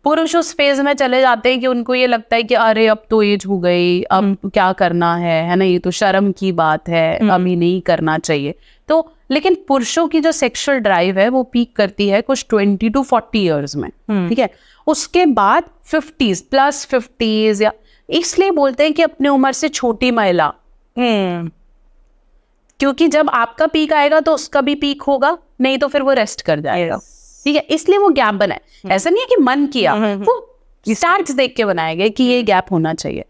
पुरुष उस फेज में चले जाते हैं कि उनको ये लगता है कि अरे अब तो एज हो गई, अब क्या करना है ना, ये तो शर्म की बात है, अभी नहीं करना चाहिए। तो लेकिन पुरुषों की जो सेक्सुअल ड्राइव है वो पीक करती है कुछ 20 to 40 ईयर्स में। ठीक है, उसके बाद 50s प्लस 50s, या इसलिए बोलते हैं कि अपने उम्र से छोटी महिला, क्योंकि जब आपका पीक आएगा तो उसका भी पीक होगा, नहीं तो फिर वो रेस्ट कर जाएगा। ठीक है, इसलिए वो गैप बना है। ऐसा नहीं है कि मन किया, वो स्टार्ट देख के बनाया गया कि ये गैप होना चाहिए।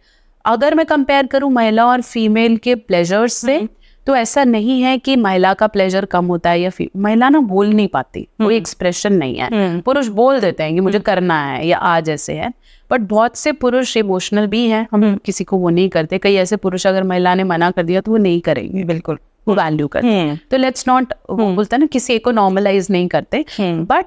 अगर मैं कंपेयर करूं महिला और फीमेल के प्लेजर्स से, तो ऐसा नहीं है कि महिला का प्लेजर कम होता है या महिला ना बोल नहीं पाती, कोई एक्सप्रेशन नहीं है। पुरुष बोल देते हैं कि मुझे करना है या आज ऐसे है, बट बहुत से पुरुष इमोशनल भी हैं, हम किसी को वो नहीं करते। कई ऐसे पुरुष अगर महिला ने मना कर दिया तो वो नहीं करेंगे, बिल्कुल वो वैल्यू करते हैं। तो लेट्स नॉट, वो बोलते हैं ना किसी को नॉर्मलाइज नहीं करते, बट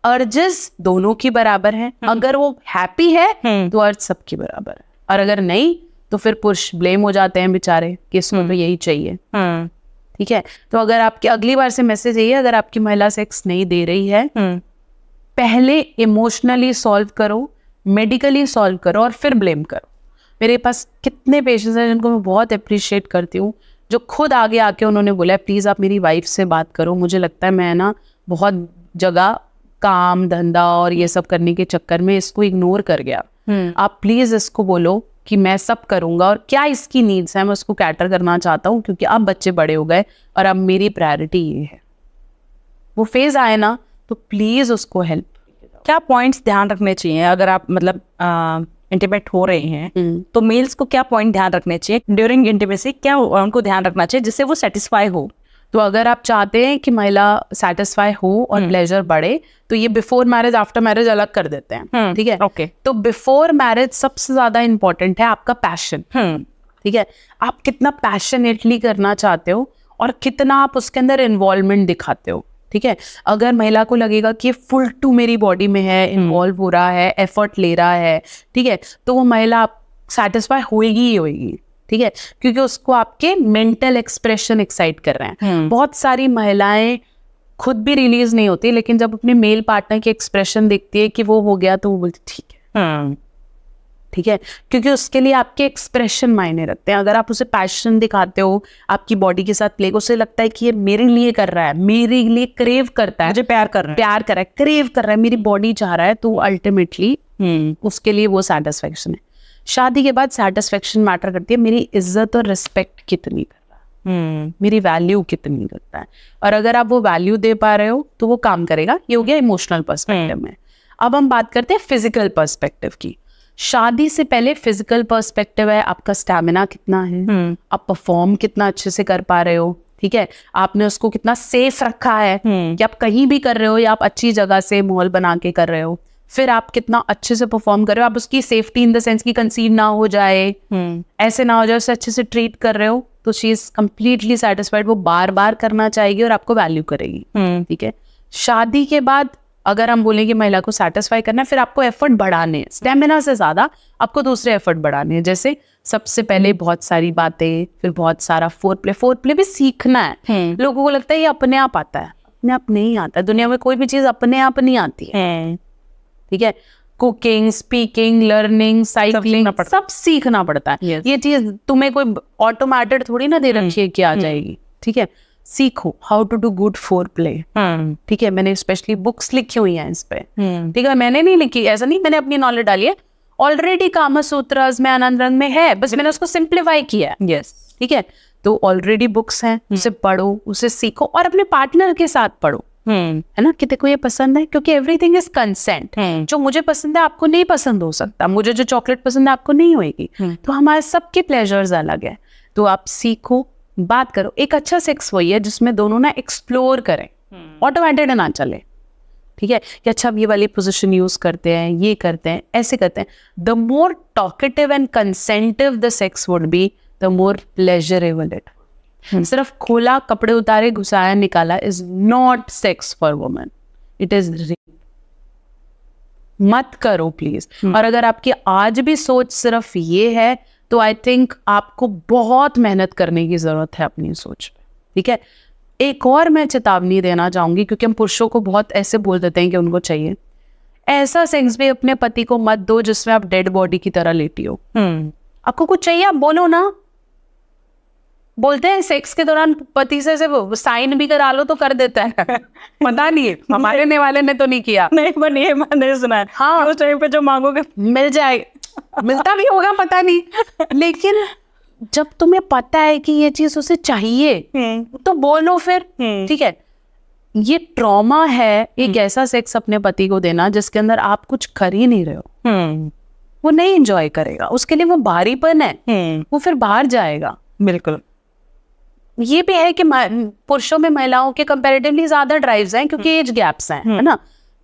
अर्जेस दोनों की बराबर है। अगर वो हैप्पी है तो अर्ज सबकी बराबर है, और अगर नहीं तो फिर पुरुष ब्लेम हो जाते हैं बेचारे कि इसको तो यही चाहिए। ठीक है, तो अगर आपकी अगली बार से मैसेज यही है, अगर आपकी महिला सेक्स नहीं दे रही है, पहले इमोशनली सॉल्व करो, मेडिकली सॉल्व करो, और फिर ब्लेम करो। मेरे पास कितने पेशेंट्स हैं जिनको मैं बहुत अप्रिशिएट करती हूँ, जो खुद आगे आके उन्होंने बोला प्लीज़ आप मेरी वाइफ से बात करो, मुझे लगता है मैं ना बहुत जगह काम धंधा और ये सब करने के चक्कर में इसको इग्नोर कर गया, आप प्लीज़ इसको बोलो कि मैं सब करूँगा, और क्या इसकी नीड्स है मैं उसको कैटर करना चाहता हूँ, क्योंकि अब बच्चे बड़े हो गए और अब मेरी प्रायोरिटी ये है। वो फेज आए ना तो प्लीज़ उसको हेल्प। क्या पॉइंट्स ध्यान रखने चाहिए अगर आप मतलब इंटीमेट हो रहे हैं, तो मेल्स को क्या पॉइंट ध्यान रखने चाहिए ड्यूरिंग इंटीमेसी, क्या उनको ध्यान रखना चाहिए जिससे वो सेटिस्फाई हो? तो अगर आप चाहते हैं कि महिला सेटिस्फाई हो और प्लेजर बढ़े, तो ये बिफोर मैरिज आफ्टर मैरिज अलग कर देते हैं। ठीक है, ओके। तो बिफोर मैरिज सबसे ज्यादा इंपॉर्टेंट है आपका पैशन। ठीक है, आप कितना पैशनेटली करना चाहते हो और कितना आप उसके अंदर इन्वॉल्वमेंट दिखाते हो। ठीक है, अगर महिला को लगेगा कि फुल टू मेरी बॉडी में है, इन्वॉल्व हो रहा है, एफर्ट ले रहा है, ठीक है, तो वो महिला सेटिस्फाई होएगी ही होएगी। ठीक है, क्योंकि उसको आपके मेंटल एक्सप्रेशन एक्साइट कर रहे हैं। बहुत सारी महिलाएं खुद भी रिलीज नहीं होती, लेकिन जब अपने मेल पार्टनर के एक्सप्रेशन देखती है कि वो हो गया, तो वो बोलती ठीक है। ठीक है, क्योंकि उसके लिए आपके एक्सप्रेशन मायने रखते हैं। अगर आप उसे पैशन दिखाते हो आपकी बॉडी के साथ प्ले, उसे लगता है कि ये मेरे लिए कर रहा है, मेरे लिए क्रेव करता है, मुझे प्यार कर रहा है, प्यार कर रहा है, क्रेव कर रहा है, मेरी बॉडी चाह रहा है, तो अल्टीमेटली उसके लिए वो सेटिस्फेक्शन है। शादी के बाद सेटिस्फेक्शन मैटर करती है, मेरी इज्जत और रिस्पेक्ट कितनी कर रहा है, मेरी वैल्यू कितनी करता है। और अगर आप वो वैल्यू दे पा रहे हो तो वो काम करेगा। ये हो गया इमोशनल पर्सपेक्टिव में। अब हम बात करते हैं फिजिकल पर्सपेक्टिव की। शादी से पहले फिजिकल पर्सपेक्टिव है, आपका स्टैमिना कितना है, आप परफॉर्म कितना अच्छे से कर पा रहे हो। ठीक है, आपने उसको कितना सेफ रखा है कि आप कहीं भी कर रहे हो या आप अच्छी जगह से माहौल बना के कर रहे हो। फिर आप कितना अच्छे से परफॉर्म कर रहे हो, आप उसकी सेफ्टी इन द सेंस की कंसीव ना हो जाए, ऐसे ना हो जाए, उसे अच्छे से ट्रीट कर रहे हो, तो शी इज कम्प्लीटली सेटिस्फाइड। वो बार बार करना चाहेगी और आपको वैल्यू करेगी। ठीक है, शादी के बाद अगर हम बोलें कि महिला को सेटिस्फाई करना है, फिर आपको एफर्ट बढ़ाने हैं, स्टेमिना से ज्यादा आपको दूसरे एफर्ट बढ़ाने हैं। जैसे सबसे पहले बहुत सारी बातें, फिर बहुत सारा फोरप्ले भी सीखना है। लोगों को लगता है ये अपने आप आता है, अपने आप नहीं आता है। दुनिया में कोई भी चीज अपने आप नहीं आती है। ठीक है, कुकिंग, स्पीकिंग, लर्निंग, साइकिलिंग, सब सीखना पड़ता है। ये चीज तुम्हें कोई ऑटोमेटेड थोड़ी ना दे रखी है कि आ जाएगी। ठीक है, सीखो how to do good foreplay. ठीक है, मैंने स्पेशली बुक्स लिखी हुई हैं इस पे। ठीक है, मैंने नहीं लिखी, ऐसा नहीं मैंने अपनी नॉलेज डाली है, ऑलरेडी कामा सूत्रस में, आनंद रंग में है, बस मैंने उसको सिंप्लीफाई किया है। यस, ठीक है, तो ऑलरेडी बुक्स हैं, उसे पढ़ो, उसे सीखो और अपने पार्टनर के साथ पढ़ो। है ना, कि देखो ये पसंद है, क्योंकि एवरीथिंग इज कंसेंट। जो मुझे पसंद है आपको नहीं पसंद हो सकता, मुझे जो चॉकलेट पसंद है आपको नहीं होगी। तो हमारे सबके प्लेजर्स अलग है। तो आप सीखो, बात करो। एक अच्छा सेक्स वही है जिसमें दोनों ना एक्सप्लोर करें, ऑटोमेटेड ना चले। ठीक है, कि अच्छा अब ये वाली पोजीशन यूज करते हैं, ये करते हैं, ऐसे करते हैं। The more talkative and consentive the sex would be, the more pleasurable it. सिर्फ खोला, कपड़े उतारे, घुसाया, निकाला is not sex for women, it is rape. मत करो प्लीज। और अगर आपकी आज भी सोच सिर्फ ये है, तो आई थिंक आपको बहुत मेहनत करने की जरूरत है अपनी सोच पे। ठीक है, एक और मैं चेतावनी देना चाहूंगी, क्योंकि हम पुरुषों को बहुत ऐसे बोल देते हैं कि उनको चाहिए। ऐसा सेक्स भी अपने पति को मत दो जिसमें आप डेड बॉडी की तरह लेटी हो। आपको कुछ चाहिए आप बोलो ना, बोलते हैं सेक्स के दौरान पति से वो साइन भी करा लो तो कर देता है। पता नहीं है, हमारे ने वाले ने तो नहीं किया। नहीं, पर ये मैंने सुना है। हाँ, उस टाइम पे जो मांगोगे मिल जाएगा, मिलता भी होगा पता नहीं, लेकिन जब तुम्हें पता है कि ये चीज उसे चाहिए तो बोलो फिर। ठीक है, ये ट्रॉमा है एक ऐसा सेक्स अपने पति को देना जिसके अंदर आप कुछ कर ही नहीं रहे हो। वो नहीं एंजॉय करेगा, उसके लिए वो भारीपन है, वो फिर बाहर जाएगा। बिल्कुल। ये भी है कि पुरुषों में महिलाओं के कंपैरेटिवली ज्यादा ड्राइव्स हैं क्योंकि एज गैप्स हैं, है ना।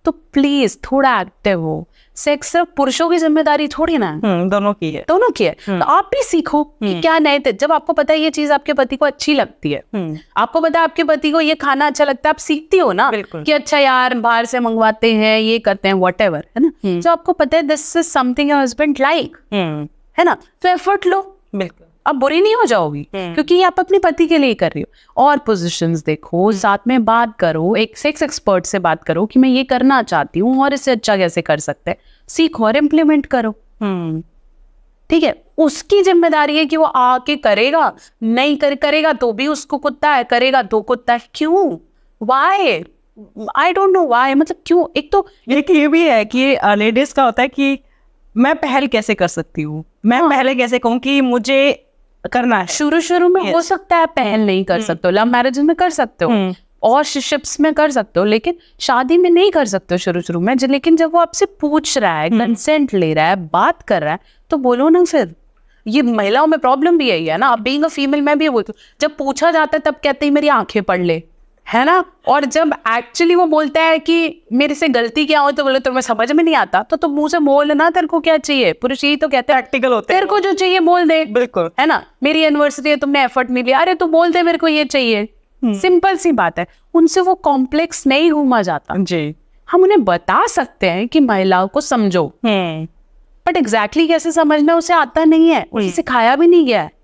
तो प्लीज थोड़ा एक्टिव हो। सेक्स सिर्फ पुरुषों की जिम्मेदारी थोड़ी ना है, दोनों की है। दोनों की है। तो आप भी सीखो कि क्या नए थे। जब आपको पता है ये चीज आपके पति को अच्छी लगती है, आपको पता है आपके पति को ये खाना अच्छा लगता है, आप सीखती हो ना कि अच्छा यार बाहर से मंगवाते हैं, ये करते हैं, व्हाटएवर, है ना। जो आपको पता है this is something your husband like, है ना, तो एफर्ट लो। बिल्कुल। अब बुरी नहीं हो जाओगी क्योंकि आप अपने पति के लिए कर रही हो। और पोजीशंस देखो, साथ में बात करो, एक सेक्स एक्सपर्ट से बात करो कि मैं ये करना चाहती हूँ और इससे अच्छा कैसे कर सकते हैं, सीखो और इम्प्लीमेंट करो। ठीक है, उसकी जिम्मेदारी है कि वो आके करेगा, नहीं करेगा तो भी उसको कुत्ता है, करेगा तो कुत्ता है। क्यों? Why? I don't know why, मतलब क्यों। एक तो एक ये भी है कि लेडीज का होता है कि मैं पहल कैसे कर सकती हूँ, मैं पहले कैसे कहूँ कि मुझे करना है। शुरू में हो सकता है पहल नहीं कर सकते हो, लव मैरिज में कर सकते हो और शिप्स में कर सकते हो, लेकिन शादी में नहीं कर सकते हो शुरू में। लेकिन जब वो आपसे पूछ रहा है, कंसेंट ले रहा है, बात कर रहा है, तो बोलो ना फिर। ये महिलाओं में प्रॉब्लम भी यही है ना, अब बीइंग अ फीमेल मैं भी बोलती हूँ, जब पूछा जाता है तब कहते हैं मेरी आंखें पढ़ ले, है ना। और जब एक्चुअली वो बोलता है कि मेरे से गलती क्या हो, तो बोले तुम्हें समझ में नहीं आता, तो तुम मुंह से बोल ना तेरे को क्या चाहिए। पुरुष यही तो कहते हैं, प्रैक्टिकल होते हैं, तेरे को जो चाहिए बोल दे। बिल्कुल, है ना। मेरी एनिवर्सरी है, तुमने एफर्ट नहीं लिया, अरे तू बोल दे मेरे को ये चाहिए। सिंपल सी बात है। उनसे वो कॉम्प्लेक्स नहीं घूमा जाता जी। हम उन्हें बता सकते हैं कि महिलाओं को समझो, बट एग्जैक्टली कैसे समझना उसे आता नहीं है, उसे सिखाया भी नहीं गया है।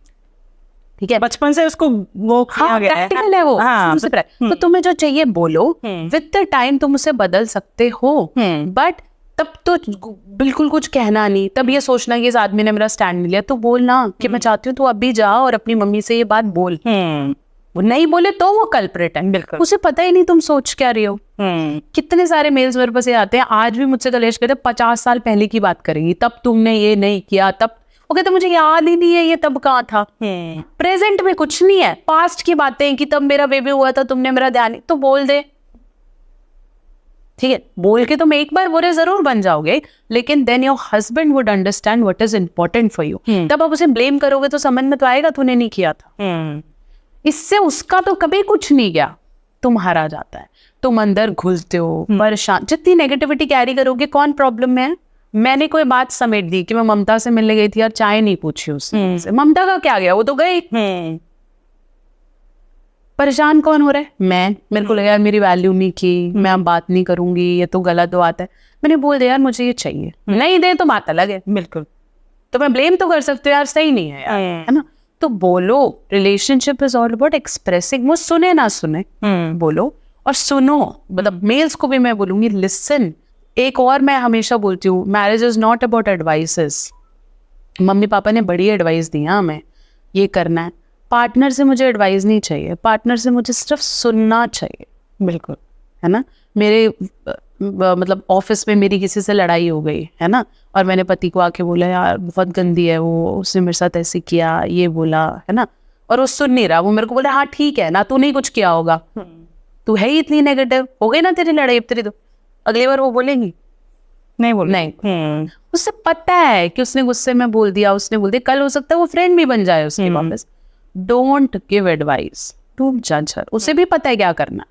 ठीक है, बचपन से उसको वो किया गया है। प्रैक्टिकल है वो। हाँ, तो तुम्हें जो चाहिए बोलो, विद द टाइम तुम उसे बदल सकते हो, बट तब तो बिल्कुल कुछ कहना नहीं। तब ये सोचना कि इस आदमी ने मेरा स्टैंड नहीं लिया, तो बोलना कि मैं चाहती हूँ तू अभी जा और अपनी मम्मी से ये बात बोल। वो नहीं बोले तो वो कल्प्रेट है। बिल्कुल, उसे पता ही नहीं तुम सोच क्या रही हो। कितने सारे मेल्स मेरे पास आते हैं, आज भी मुझसे कलेश करते, 50 साल पहले की बात करेंगी, तब तुमने ये नहीं किया, तब वो कहते मुझे याद ही नहीं है ये तब कहाँ था। प्रेजेंट में कुछ नहीं है, पास्ट की बातें कि तब मेरा बेबी हुआ था, तुमने मेरा ध्यान नहीं, तो बोल दे। ठीक है, बोल के तुम एक बार बुरे जरूर बन जाओगे, लेकिन then your husband would understand what is important for you. तब आप उसे ब्लेम करोगे तो समझ में तो आएगा तूने नहीं किया था। इससे उसका तो कभी कुछ नहीं गया, तुम्हारा जाता है। तुम अंदर घुलते हो, परेशान, जितनी नेगेटिविटी कैरी करोगे। कौन प्रॉब्लम में है? मैंने कोई बात समेट दी कि मैं ममता से मिलने गई थी यार, चाय नहीं पूछी उससे। ममता का क्या गया, वो तो गई। परेशान कौन हो रहा है? मैं। मेरे को लगा यार मेरी वैल्यू नहीं की, मैं अब बात नहीं करूंगी, ये तो गलत बात है। मैंने बोल दिया यार मुझे ये चाहिए, नहीं दे तो बात अलग है। बिल्कुल, तो मैं ब्लेम तो कर सकती हूँ यार, सही नहीं है यार, है ना। तो बोलो, relationship is all about expressing. वो सुने ना सुने, बोलो और सुनो। मतलब मेल्स को भी मैं बोलूंगी लिसन। एक और मैं हमेशा बोलती हूँ, marriage is not about advices. Mummy papa ने बड़ी एडवाइस दी हमें, ये करना है। पार्टनर से मुझे एडवाइस नहीं चाहिए, पार्टनर से मुझे सिर्फ सुनना चाहिए। बिल्कुल, है ना। मेरे मतलब ऑफिस में मेरी किसी से लड़ाई हो गई, है ना, और मैंने पति को आके बोला यार बहुत गंदी है वो, उसने मेरे साथ ऐसे किया, ये बोला, है ना, और वो सुन नहीं रहा। वो मेरे को बोला हाँ ठीक है ना, तूने कुछ किया होगा, तू है ही इतनी नेगेटिव, हो गई ना तेरी लड़ाई तेरी। तो अगली बार वो बोलेंगी नहीं। उससे पता है कि उसने गुस्से में बोल दिया, उसने बोल दिया, कल हो सकता है वो फ्रेंड भी बन जाए उसके वापस। डोंट गिव एडवाइस, डोंट जज हर। उसे भी पता है क्या करना,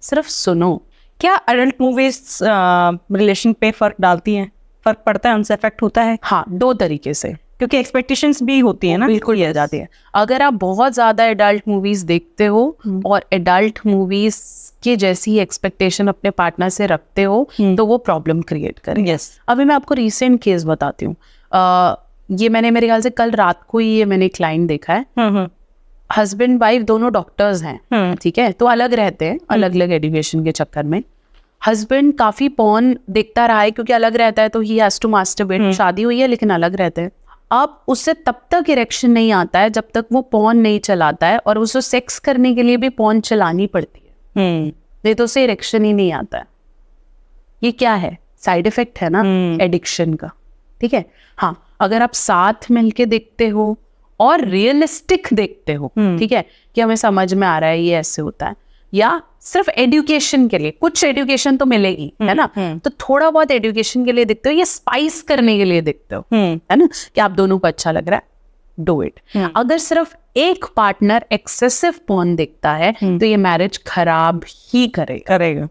सिर्फ सुनो। क्या अडल्ट मूवीज रिलेशन पे फर्क डालती हैं? फर्क पड़ता है, उनसे इफेक्ट होता है? हाँ, 2 तरीके से, क्योंकि एक्सपेक्टेशंस भी होती है ना। बिल्कुल ये जाती है। अगर आप बहुत ज्यादा एडल्ट मूवीज देखते हो और एडल्ट मूवीज के जैसी एक्सपेक्टेशन अपने पार्टनर से रखते हो, तो वो प्रॉब्लम क्रिएट करेगा। अभी मैं आपको रिसेंट केस बताती हूँ। ये मैंने मेरे ख्याल से कल रात को ही ये मैंने क्लाइंट देखा है। हस्बैंड वाइफ दोनों डॉक्टर्स हैं, ठीक है, तो अलग रहते हैं, अलग अलग एजुकेशन के चक्कर में। हस्बैंड काफी पॉर्न देखता रहा है क्योंकि अलग रहता है, तो ही हैज टू मास्टरबेट। शादी हुई है लेकिन अलग रहते हैं। अब उससे तब तक इरेक्शन नहीं आता है जब तक वो पॉर्न नहीं चलाता है, और उसको सेक्स करने के लिए भी पॉर्न चलानी पड़ती है, नहीं तो उसे इरेक्शन ही नहीं आता है। ये क्या है? साइड इफेक्ट है ना एडिक्शन का, ठीक है। हाँ, अगर आप साथ मिलके देखते हो और रियलिस्टिक देखते हो, ठीक है, कि हमें समझ में आ रहा है ये ऐसे होता है, या सिर्फ एजुकेशन के लिए, कुछ एजुकेशन तो मिलेगी, है ना, तो थोड़ा बहुत एजुकेशन के लिए देखते हो या स्पाइस करने के लिए देखते हो, है ना, कि आप दोनों को अच्छा लग रहा है, डू इट। अगर सिर्फ एक पार्टनर एक्सेसिव पॉर्न देखता है तो ये मैरिज खराब ही करेगा,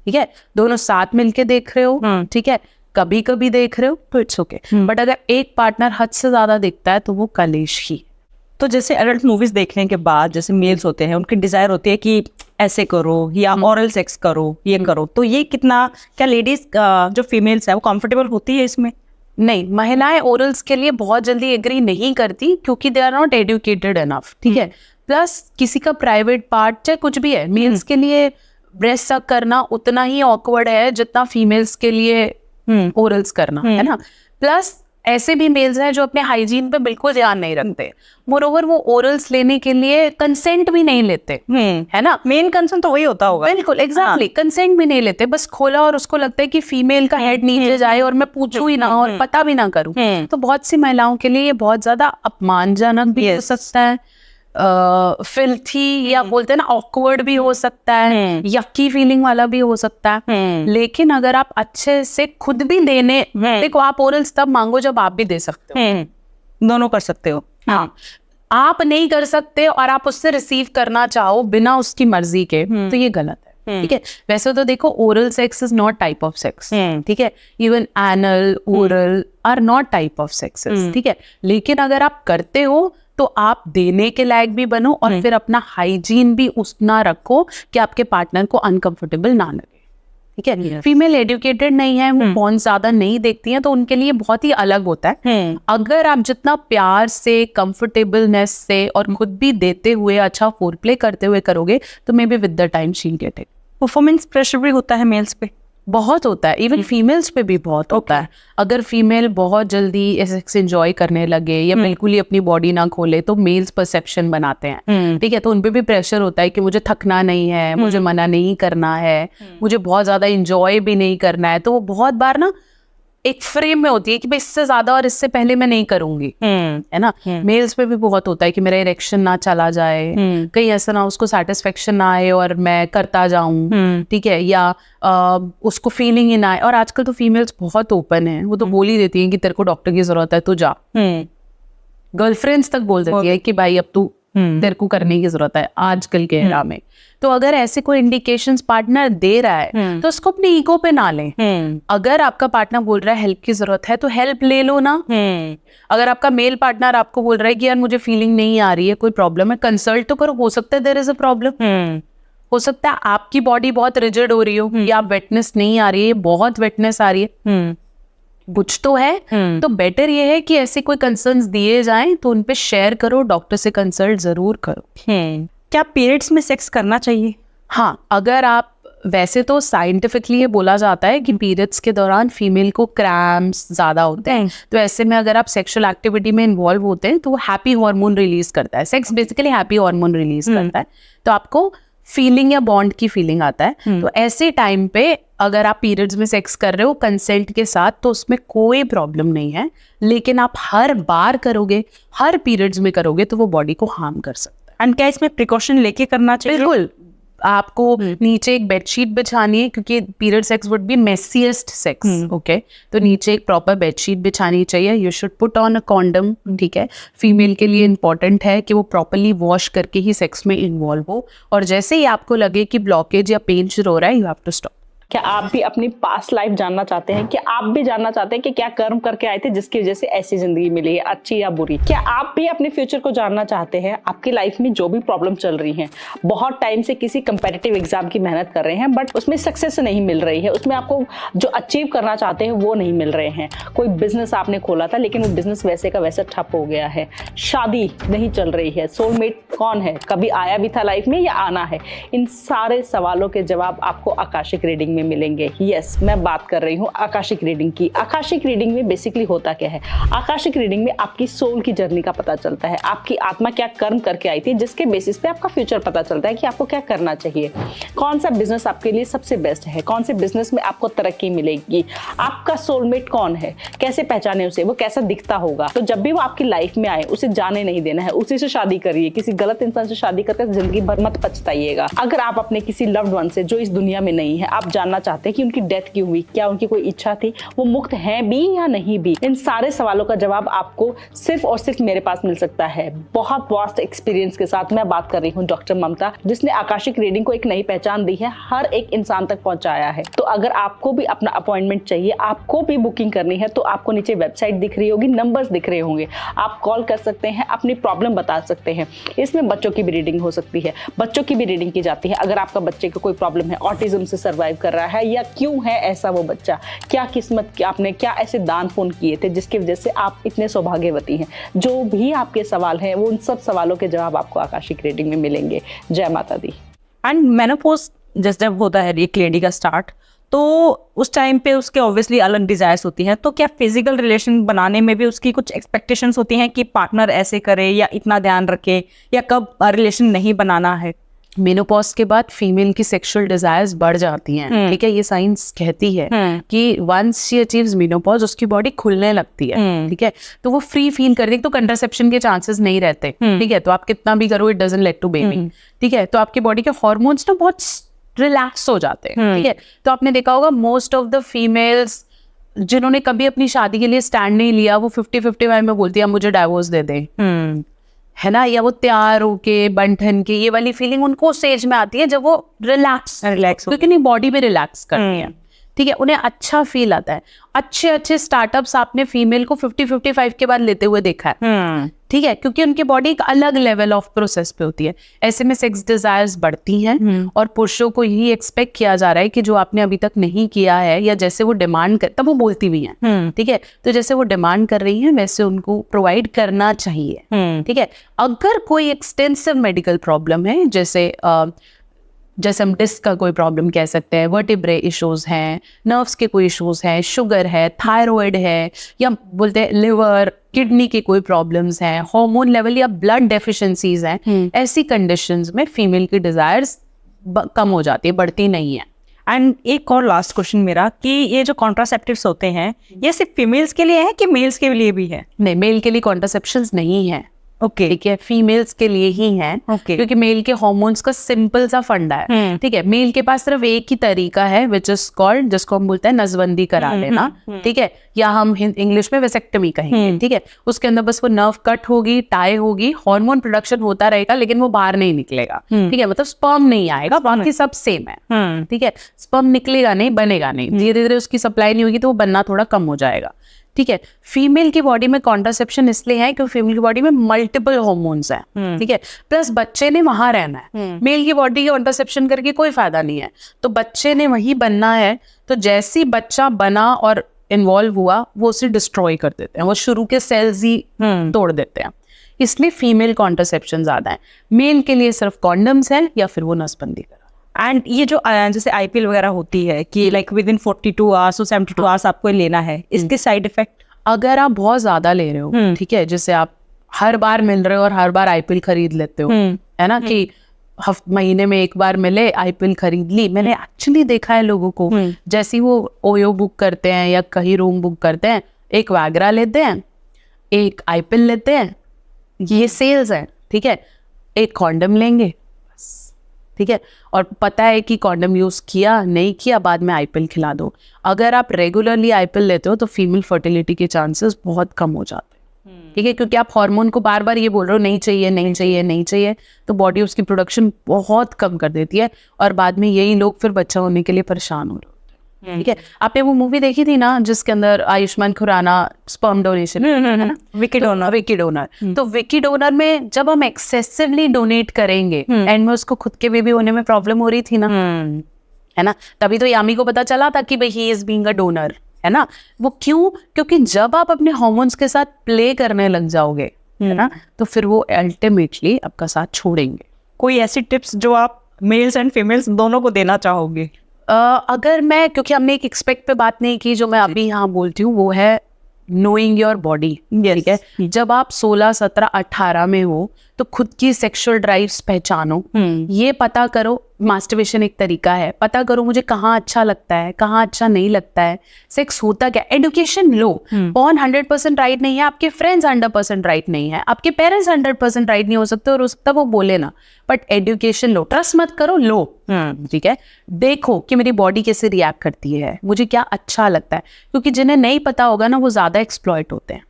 ठीक है। दोनों साथ मिलके देख रहे हो, ठीक है, कभी कभी देख रहे हो तो इट्स ओके, बट अगर एक पार्टनर हद से ज्यादा देखता है तो वो कलेश ही। तो जैसे एडल्ट मूवीज देखने के बाद जैसे मेल्स होते हैं, उनकी डिजायर होती है कि ऐसे करो या ऑरल सेक्स करो, ये करो, तो ये कितना, क्या लेडीज जो फीमेल्स है वो कंफर्टेबल होती है इसमें? नहीं, महिलाएं ओरल्स के लिए बहुत जल्दी एग्री नहीं करती क्योंकि they are not educated enough, ठीक है। प्लस किसी का प्राइवेट पार्ट चाहे कुछ भी है, मेल्स के लिए ब्रेस्ट सक करना उतना ही ऑकवर्ड है जितना फीमेल्स के लिए ओरल्स करना, है ना। प्लस ऐसे भी मेल्स हैं जो अपने हाइजीन पे बिल्कुल ध्यान नहीं रखते, मोरोवर वो ओरल्स लेने के लिए कंसेंट भी नहीं लेते, है ना। मेन कंसर्न तो वही होता होगा। बिल्कुल एग्जैक्टली, कंसेंट भी नहीं लेते, बस खोला और उसको लगता है कि फीमेल का हेड नीचे जाए और मैं पूछूं ही ना और पता भी ना करूं। तो बहुत सी महिलाओं के लिए ये बहुत ज्यादा अपमानजनक भी हो सकता है, फिल्थी या बोलते हैं ना ऑकवर्ड भी हो सकता है, यक्की फीलिंग वाला भी हो सकता है। लेकिन अगर आप अच्छे से खुद भी देने, देखो आप ओरल्स तब मांगो जब आप भी दे सकते हो, दोनों कर सकते हो। हाँ, आप नहीं कर सकते और आप उससे रिसीव करना चाहो बिना उसकी मर्जी के, तो ये गलत है, ठीक है। वैसे तो देखो oral sex is not type of sex, ठीक है, even anal oral are not type of sexes, ठीक है। लेकिन अगर आप करते हो तो आप देने के लायक भी बनो और फिर अपना हाइजीन भी उतना रखो कि आपके पार्टनर को अनकंफर्टेबल ना लगे, ठीक है। फीमेल एजुकेटेड नहीं है, वो पॉर्न ज्यादा नहीं देखती हैं, तो उनके लिए बहुत ही अलग होता है। अगर आप जितना प्यार से, कंफर्टेबलनेस से और खुद भी देते हुए अच्छा फोरप्ले करते हुए करोगे तो may be with the time she will get it. Performance pressure भी होता है मेल्स पे? बहुत होता है, इवन फीमेल्स पे भी बहुत होता है। अगर फीमेल बहुत जल्दी सेक्स एंजॉय करने लगे या बिल्कुल ही अपनी बॉडी ना खोले तो मेल्स परसेप्शन बनाते हैं, ठीक है। तो उनपे भी प्रेशर होता है कि मुझे थकना नहीं है, मुझे मना नहीं करना है, मुझे बहुत ज्यादा एंजॉय भी नहीं करना है। तो वो बहुत बार ना एक फ्रेम में होती है कि भाई इससे ज्यादा और इससे पहले मैं नहीं करूंगी, है ना। मेल्स पे भी बहुत होता है कि मेरा इरेक्शन ना चला जाए, कहीं ऐसा ना उसको सेटिस्फेक्शन ना आए और मैं करता जाऊं, ठीक है, या उसको फीलिंग ही ना आए। और आजकल तो फीमेल्स बहुत ओपन है, वो तो बोल ही देती हैं कि तेरे को डॉक्टर की जरूरत है तो जा, गर्लफ्रेंड्स तक बोल देती है कि भाई अब तू, तेरे को करने की जरूरत है आजकल के एरा में। तो अगर ऐसे कोई इंडिकेशंस पार्टनर दे रहा है तो उसको अपनी ईगो पे ना लें। अगर आपका पार्टनर बोल रहा है हेल्प की जरूरत है तो हेल्प ले लो ना। अगर आपका मेल पार्टनर आपको बोल रहा है कि यार मुझे फीलिंग नहीं आ रही है, कोई प्रॉब्लम है, कंसल्ट तो करो, हो सकता है देयर इज अ प्रॉब्लम, हो सकता है आपकी बॉडी बहुत रिजिड हो रही हो या वेटनेस नहीं आ रही है, बहुत वेटनेस आ रही है, कुछ तो है। तो बेटर ये है कि ऐसे कोई कंसर्न्स दिए जाएं तो उन पे शेयर करो, डॉक्टर से कंसल्ट जरूर करो। क्या पीरियड्स में सेक्स करना चाहिए? हाँ, अगर आप, वैसे तो साइंटिफिकली ये बोला जाता है कि पीरियड्स के दौरान फीमेल को क्रैम्प्स ज्यादा होते हैं, तो ऐसे में अगर आप सेक्सुअल एक्टिविटी में इन्वॉल्व होते हैं तो वो हैप्पी हार्मोन रिलीज करता है। Sex basically happy hormone release करता है, तो आपको फीलिंग या बॉन्ड की फीलिंग आता है। तो ऐसे टाइम पे अगर आप पीरियड्स में सेक्स कर रहे हो कंसेंट के साथ तो उसमें कोई प्रॉब्लम नहीं है। लेकिन आप हर बार करोगे, हर पीरियड्स में करोगे तो वो बॉडी को हार्म कर सकता है। एंड क्या इसमें प्रिकॉशन लेके करना चाहिए? बिल्कुल, आपको नीचे एक बेडशीट बिछानी है क्योंकि period sex would be messiest sex, okay. तो नीचे एक प्रॉपर बेडशीट बिछानी चाहिए। You should put on a condom, ठीक है। फीमेल के लिए इंपॉर्टेंट है कि वो प्रॉपरली वॉश करके ही सेक्स में इन्वॉल्व हो, और जैसे ही आपको लगे कि ब्लॉकेज या पेन शुरू हो रहा है, यू हैव टू स्टॉप। क्या आप भी अपनी पास्ट लाइफ जानना चाहते हैं? क्या आप भी जानना चाहते हैं कि क्या कर्म करके आए थे जिसकी वजह से ऐसी जिंदगी मिली है, अच्छी या बुरी? क्या आप भी अपने फ्यूचर को जानना चाहते हैं? आपकी लाइफ में जो भी प्रॉब्लम चल रही है, बहुत टाइम से किसी कंपेटिटिव एग्जाम की मेहनत कर रहे हैं बट उसमें सक्सेस नहीं मिल रही है, उसमें आपको जो अचीव करना चाहते हैं वो नहीं मिल रहे हैं। कोई बिजनेस आपने खोला था लेकिन वो बिजनेस वैसे का वैसा ठप हो गया है, शादी नहीं चल रही है, सोलमेट कौन है, कभी आया भी था लाइफ में या आना है? इन सारे सवालों के जवाब आपको आकाशिक रीडिंग में मिलेंगे। यस, मैं बात कर रही हूँ आकाशिक रीडिंग की। आकाशिक रीडिंग में बेसिकली होता क्या है? आकाशिक रीडिंग में आपकी सोल की जर्नी का पता चलता है, आपकी आत्मा क्या कर्म करके आई थी, जिसके बेसिस पे आपका फ्यूचर पता चलता है कि आपको क्या करना चाहिए, कौन सा बिजनेस आपके लिए सबसे बेस्ट है, कौन से बिजनेस में आपको तरक्की मिलेगी, आपका सोलमेट कौन है, कैसे पहचाने उसे, वो कैसा दिखता होगा। तो जब भी वो आपकी लाइफ में आए उसे जाने नहीं देना है, उसी से शादी करिए। किसी गलत इंसान से शादी करके जिंदगी भर मत पछताइएगा। अगर आप अपने किसी लव्ड वन से जो इस दुनिया में नहीं है, आप जानना चाहते हैं कि उनकी डेथ क्यों हुई, क्या उनकी कोई इच्छा थी, वो मुक्त हैं भी या नहीं भी, इन सारे सवालों का जवाब आपको सिर्फ और सिर्फ मेरे पास मिल सकता है। बहुत वास्ट एक्सपीरियंस के साथ मैं बात कर रही हूँ डॉक्टर ममता, जिसने आकाशिक रीडिंग को एक नई पहचान दी है, हर एक इंसान तक पहुंचाया है। तो अगर आपको भी अपना अपॉइंटमेंट चाहिए, आपको भी बुकिंग करनी है, तो आपको नीचे वेबसाइट दिख रही होगी, नंबर्स दिख रहे होंगे, आप कॉल कर सकते हैं, अपनी प्रॉब्लम बता सकते हैं। इसमें बच्चों की भी रीडिंग हो सकती है, बच्चों की भी रीडिंग की जाती है। अगर आपका बच्चे को कोई प्रॉब्लम है, ऑटिज्म से सर्वाइव कर रहा है या क्यों है ऐसा वो बच्चा, क्या किस्मत, क्या आपने क्या ऐसे दान पुण्य किए थे जिसकी वजह से आप इतने सौभाग्यवती हैं, जो भी आपके सवाल हैं, वो उन सब सवालों के जवाब आपको आकाशिक रीडिंग में मिलेंगे। जय माता दी। एंड मेनोपॉज जब होता है एक लेडी का स्टार्ट, तो उस टाइम पे उसके ऑब्वियसली अलग डिजायर्स होती हैं, तो क्या फिजिकल रिलेशन बनाने में भी उसकी कुछ एक्सपेक्टेशंस होती हैं कि पार्टनर ऐसे करे या इतना ध्यान रखे, या कब रिलेशन नहीं बनाना है? मेनोपॉज के बाद फीमेल की सेक्सुअल डिजायर्स बढ़ जाती हैं, ठीक है। ये साइंस कहती है कि वंस शी अचीव्स मेनोपॉज उसकी बॉडी खुलने लगती है, ठीक है, तो वो फ्री फील करती है, तो कंट्रासेप्शन के चांसेस नहीं रहते, ठीक है। तो आप कितना भी करो, it doesn't lead to baby, ठीक है। तो आपकी बॉडी के हॉर्मोन्स ना बहुत रिलैक्स हो जाते हैं, ठीक है। तो आपने देखा होगा मोस्ट ऑफ द फीमेल्स जिन्होंने कभी अपनी शादी के लिए स्टैंड नहीं लिया, वो 50-50 में बोलती है मुझे डाइवोर्स दे दे, है ना, या वो तैयार होके बंठन के, ये वाली फीलिंग उनको स्टेज में आती है जब वो रिलैक्स क्योंकि नहीं बॉडी में रिलैक्स करती है, ठीक है, उन्हें अच्छा फील आता है। अच्छे स्टार्टअप्स आपने फीमेल को 50-55 के बाद लेते हुए देखा है, ठीक है, क्योंकि उनकी बॉडी एक अलग लेवल ऑफ प्रोसेस पे होती है। ऐसे में सेक्स डिजायर्स बढ़ती हैं और पुरुषों को यही एक्सपेक्ट किया जा रहा है कि जो आपने अभी तक नहीं किया है या जैसे वो डिमांड कर, तब वो बोलती भी हैं, ठीक है, तो जैसे वो डिमांड कर रही हैं वैसे उनको प्रोवाइड करना चाहिए, ठीक है। अगर कोई एक्सटेंसिव मेडिकल प्रॉब्लम है, जैसे हम डिस्क का कोई प्रॉब्लम कह सकते हैं, वर्टिब्रे इश्यूज हैं, नर्व्स के कोई इश्यूज हैं, शुगर है, थायराइड है, या बोलते हैं लिवर किडनी के कोई प्रॉब्लम्स हैं, हार्मोन लेवल या ब्लड डेफिशिएंसीज हैं, ऐसी कंडीशंस में फीमेल की डिजायर्स कम हो जाती है, बढ़ती नहीं है। एंड एक और लास्ट क्वेश्चन मेरा कि ये जो कॉन्ट्रासेप्टिव्स होते हैं, ये सिर्फ फीमेल्स के लिए है कि मेल्स के लिए भी है? नहीं, मेल के लिए कॉन्ट्रासेप्शंस नहीं है, ओके, ठीक है, फीमेल्स के लिए ही है, क्योंकि मेल के हार्मोन्स का सिंपल सा फंडा है, ठीक है। मेल के पास सिर्फ एक ही तरीका है विच इज कॉल्ड, जिसको हम बोलते हैं नसबंदी करा लेना, ठीक है, या हम इंग्लिश में वेसेक्टमी कहेंगे, ठीक है। उसके अंदर बस वो नर्व कट होगी, टाई होगी, हार्मोन प्रोडक्शन होता रहेगा, लेकिन वो बाहर नहीं निकलेगा, ठीक है, मतलब स्पर्म नहीं आएगा, बाकी सब सेम है, ठीक है। स्पर्म निकलेगा नहीं, बनेगा नहीं, धीरे धीरे उसकी सप्लाई नहीं होगी तो वो बनना थोड़ा कम हो जाएगा, ठीक है। फीमेल की बॉडी में कॉन्ट्रासेप्शन इसलिए है क्योंकि फीमेल की बॉडी में मल्टीपल हार्मोन्स हैं, ठीक है, प्लस बच्चे ने वहां रहना है। मेल की बॉडी के कॉन्ट्रासेप्शन करके कोई फायदा नहीं है, तो बच्चे ने वहीं बनना है, तो जैसे बच्चा बना और इन्वॉल्व हुआ वो उसे डिस्ट्रॉय कर देते हैं, वो शुरू के सेल्स ही तोड़ देते हैं, इसलिए फीमेल कॉन्ट्रासेप्शन ज्यादा है। मेल के लिए सिर्फ कॉन्डम्स है या फिर वो नसबंदी करा। एंड ये जो जैसे आईपीएल वगैरह होती है कि लाइक विद इन 42 आवर्स और 72 आवर्स आपको लेना है, इसके साइड इफेक्ट? अगर आप बहुत ज्यादा ले रहे हो, ठीक है, जैसे आप हर बार मिल रहे हो और हर बार आईपीएल खरीद लेते हो, है ना, कि महीने में एक बार मिले आईपीएल खरीद ली। मैंने एक्चुअली देखा है लोगों को, जैसे वो ओयो बुक करते हैं या कहीं रूम बुक करते हैं, एक वैगरा लेते हैं, एक आईपीएल लेते हैं, ये सेल्स है, ठीक है, एक कॉन्डम लेंगे, ठीक है, और पता है कि कॉन्डम यूज किया नहीं किया, बाद में आईपीएल खिला दो। अगर आप रेगुलरली आईपीएल लेते हो तो फीमेल फर्टिलिटी के चांसेस बहुत कम हो जाते हैं, ठीक है, क्योंकि आप हार्मोन को बार बार ये बोल रहे हो नहीं चाहिए नहीं चाहिए नहीं चाहिए, तो बॉडी उसकी प्रोडक्शन बहुत कम कर देती है और बाद में यही लोग फिर बच्चा होने के लिए परेशान हो रहे होते हैं, ठीक है। आपने वो मूवी देखी थी ना जिसके अंदर आयुष्मान खुराना स्पर्म डोनेशन, है ना, विकी डोनर। तो विकी डोनर में जब हम एक्सेसिवली डोनेट करेंगे एंड में उसको खुद के बेबी होने में प्रॉब्लम हो रही थी ना, है ना, तभी तो यामी को पता चला था कि भाई he is being a donor, है ना। वो क्यों? क्योंकि जब आप अपने हार्मोन्स के साथ प्ले करने लग जाओगे, है ना, तो फिर वो अल्टीमेटली आपका साथ छोड़ेंगे। कोई ऐसी टिप्स जो आप मेल्स एंड फीमेल्स दोनों को देना चाहोगे? अगर मैं, क्योंकि हमने एक एक्सपेक्ट पे बात नहीं की, जो मैं अभी यहाँ बोलती हूँ वो है नोइंग योर बॉडी। ठीक है, जब आप 16, 17, 18 में हो तो खुद की सेक्सुअल ड्राइव्स पहचानो, ये पता करो। मास्टरबेशन एक तरीका है, पता करो मुझे कहाँ अच्छा लगता है, कहाँ अच्छा नहीं लगता है, सेक्स होता क्या। एडुकेशन लो। पॉर्न 100% राइट नहीं है, आपके फ्रेंड्स 100% राइट नहीं है, आपके पेरेंट्स 100% राइट नहीं हो सकते, और हो सकता वो बोले ना, बट एडुकेशन लो। ट्रस्ट मत करो, लो। ठीक है, देखो कि मेरी बॉडी कैसे रिएक्ट करती है, मुझे क्या अच्छा लगता है, क्योंकि जिन्हें नहीं पता होगा ना वो ज्यादा एक्सप्लॉइट होते हैं।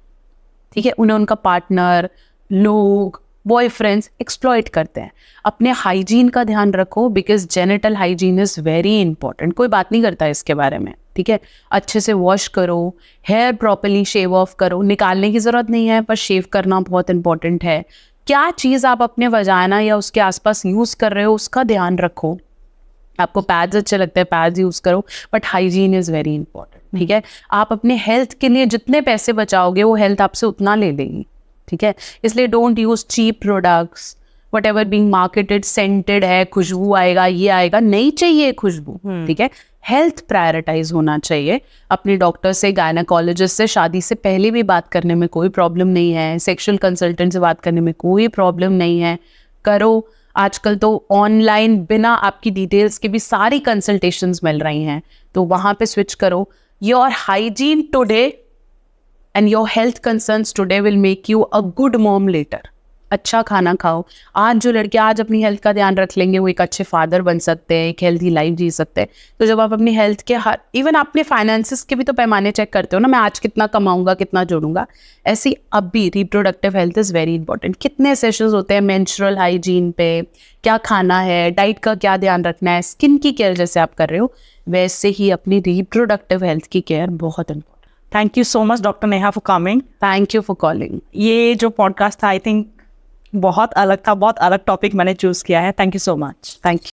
ठीक है, उन्हें उनका पार्टनर, लोग, बॉयफ्रेंड्स एक्सप्लॉइट करते हैं। अपने हाइजीन का ध्यान रखो, because genital hygiene is very important. कोई बात नहीं करता इसके बारे में। ठीक है, अच्छे से वॉश करो, हेयर प्रॉपर्ली शेव ऑफ करो, निकालने की जरूरत नहीं है पर शेव करना बहुत इंपॉर्टेंट है। क्या चीज़ आप अपने वजाना या उसके आसपास यूज़ कर रहे हो उसका ध्यान रखो। आपको पैड्स अच्छे लगते हैं, पैड्स यूज़ करो, but hygiene is very important. ठीक है, आप अपने हेल्थ के लिए जितने पैसे बचाओगे वो हेल्थ आपसे उतना ले लेगी। ठीक है, इसलिए don't use cheap products, whatever being marketed, scented है, खुशबू आएगा, ये आएगा, नहीं चाहिए खुशबू। ठीक है, हेल्थ प्रायोरिटाइज होना चाहिए। अपने डॉक्टर से, गायनेकोलॉजिस्ट से शादी से पहले भी बात करने में कोई प्रॉब्लम नहीं है, सेक्सुअल कंसल्टेंट से बात करने में कोई प्रॉब्लम नहीं है, करो। आजकल तो ऑनलाइन बिना आपकी डिटेल्स के भी सारी कंसल्टेशंस मिल रही हैं, तो वहाँ पे स्विच करो। Your hygiene today and your health concerns today will make you a good mom later. अच्छा खाना खाओ। आज जो लड़के आज अपनी हेल्थ का ध्यान रख लेंगे वो एक अच्छे फादर बन सकते हैं, एक हेल्थी लाइफ जी सकते हैं। तो जब आप अपनी हेल्थ के हर, इवन अपने फाइनेंसिस के भी तो पैमाने चेक करते हो ना, मैं आज कितना कमाऊंगा, कितना जोड़ूंगा, ऐसी अब भी reproductive health is very important. कितने सेशंस होते हैं मेंस्ट्रुअल हाइजीन पे, क्या खाना है, डाइट का क्या ध्यान रखना है, स्किन की केयर जैसे आप कर रहे हो वैसे ही अपनी रिप्रोडक्टिव हेल्थ की केयर बहुत important. Thank you so much doctor Neha for coming. Thank you for calling. ये जो पॉडकास्ट था आई थिंक बहुत अलग था, बहुत अलग टॉपिक मैंने चूज किया है। Thank you so much. Thank you.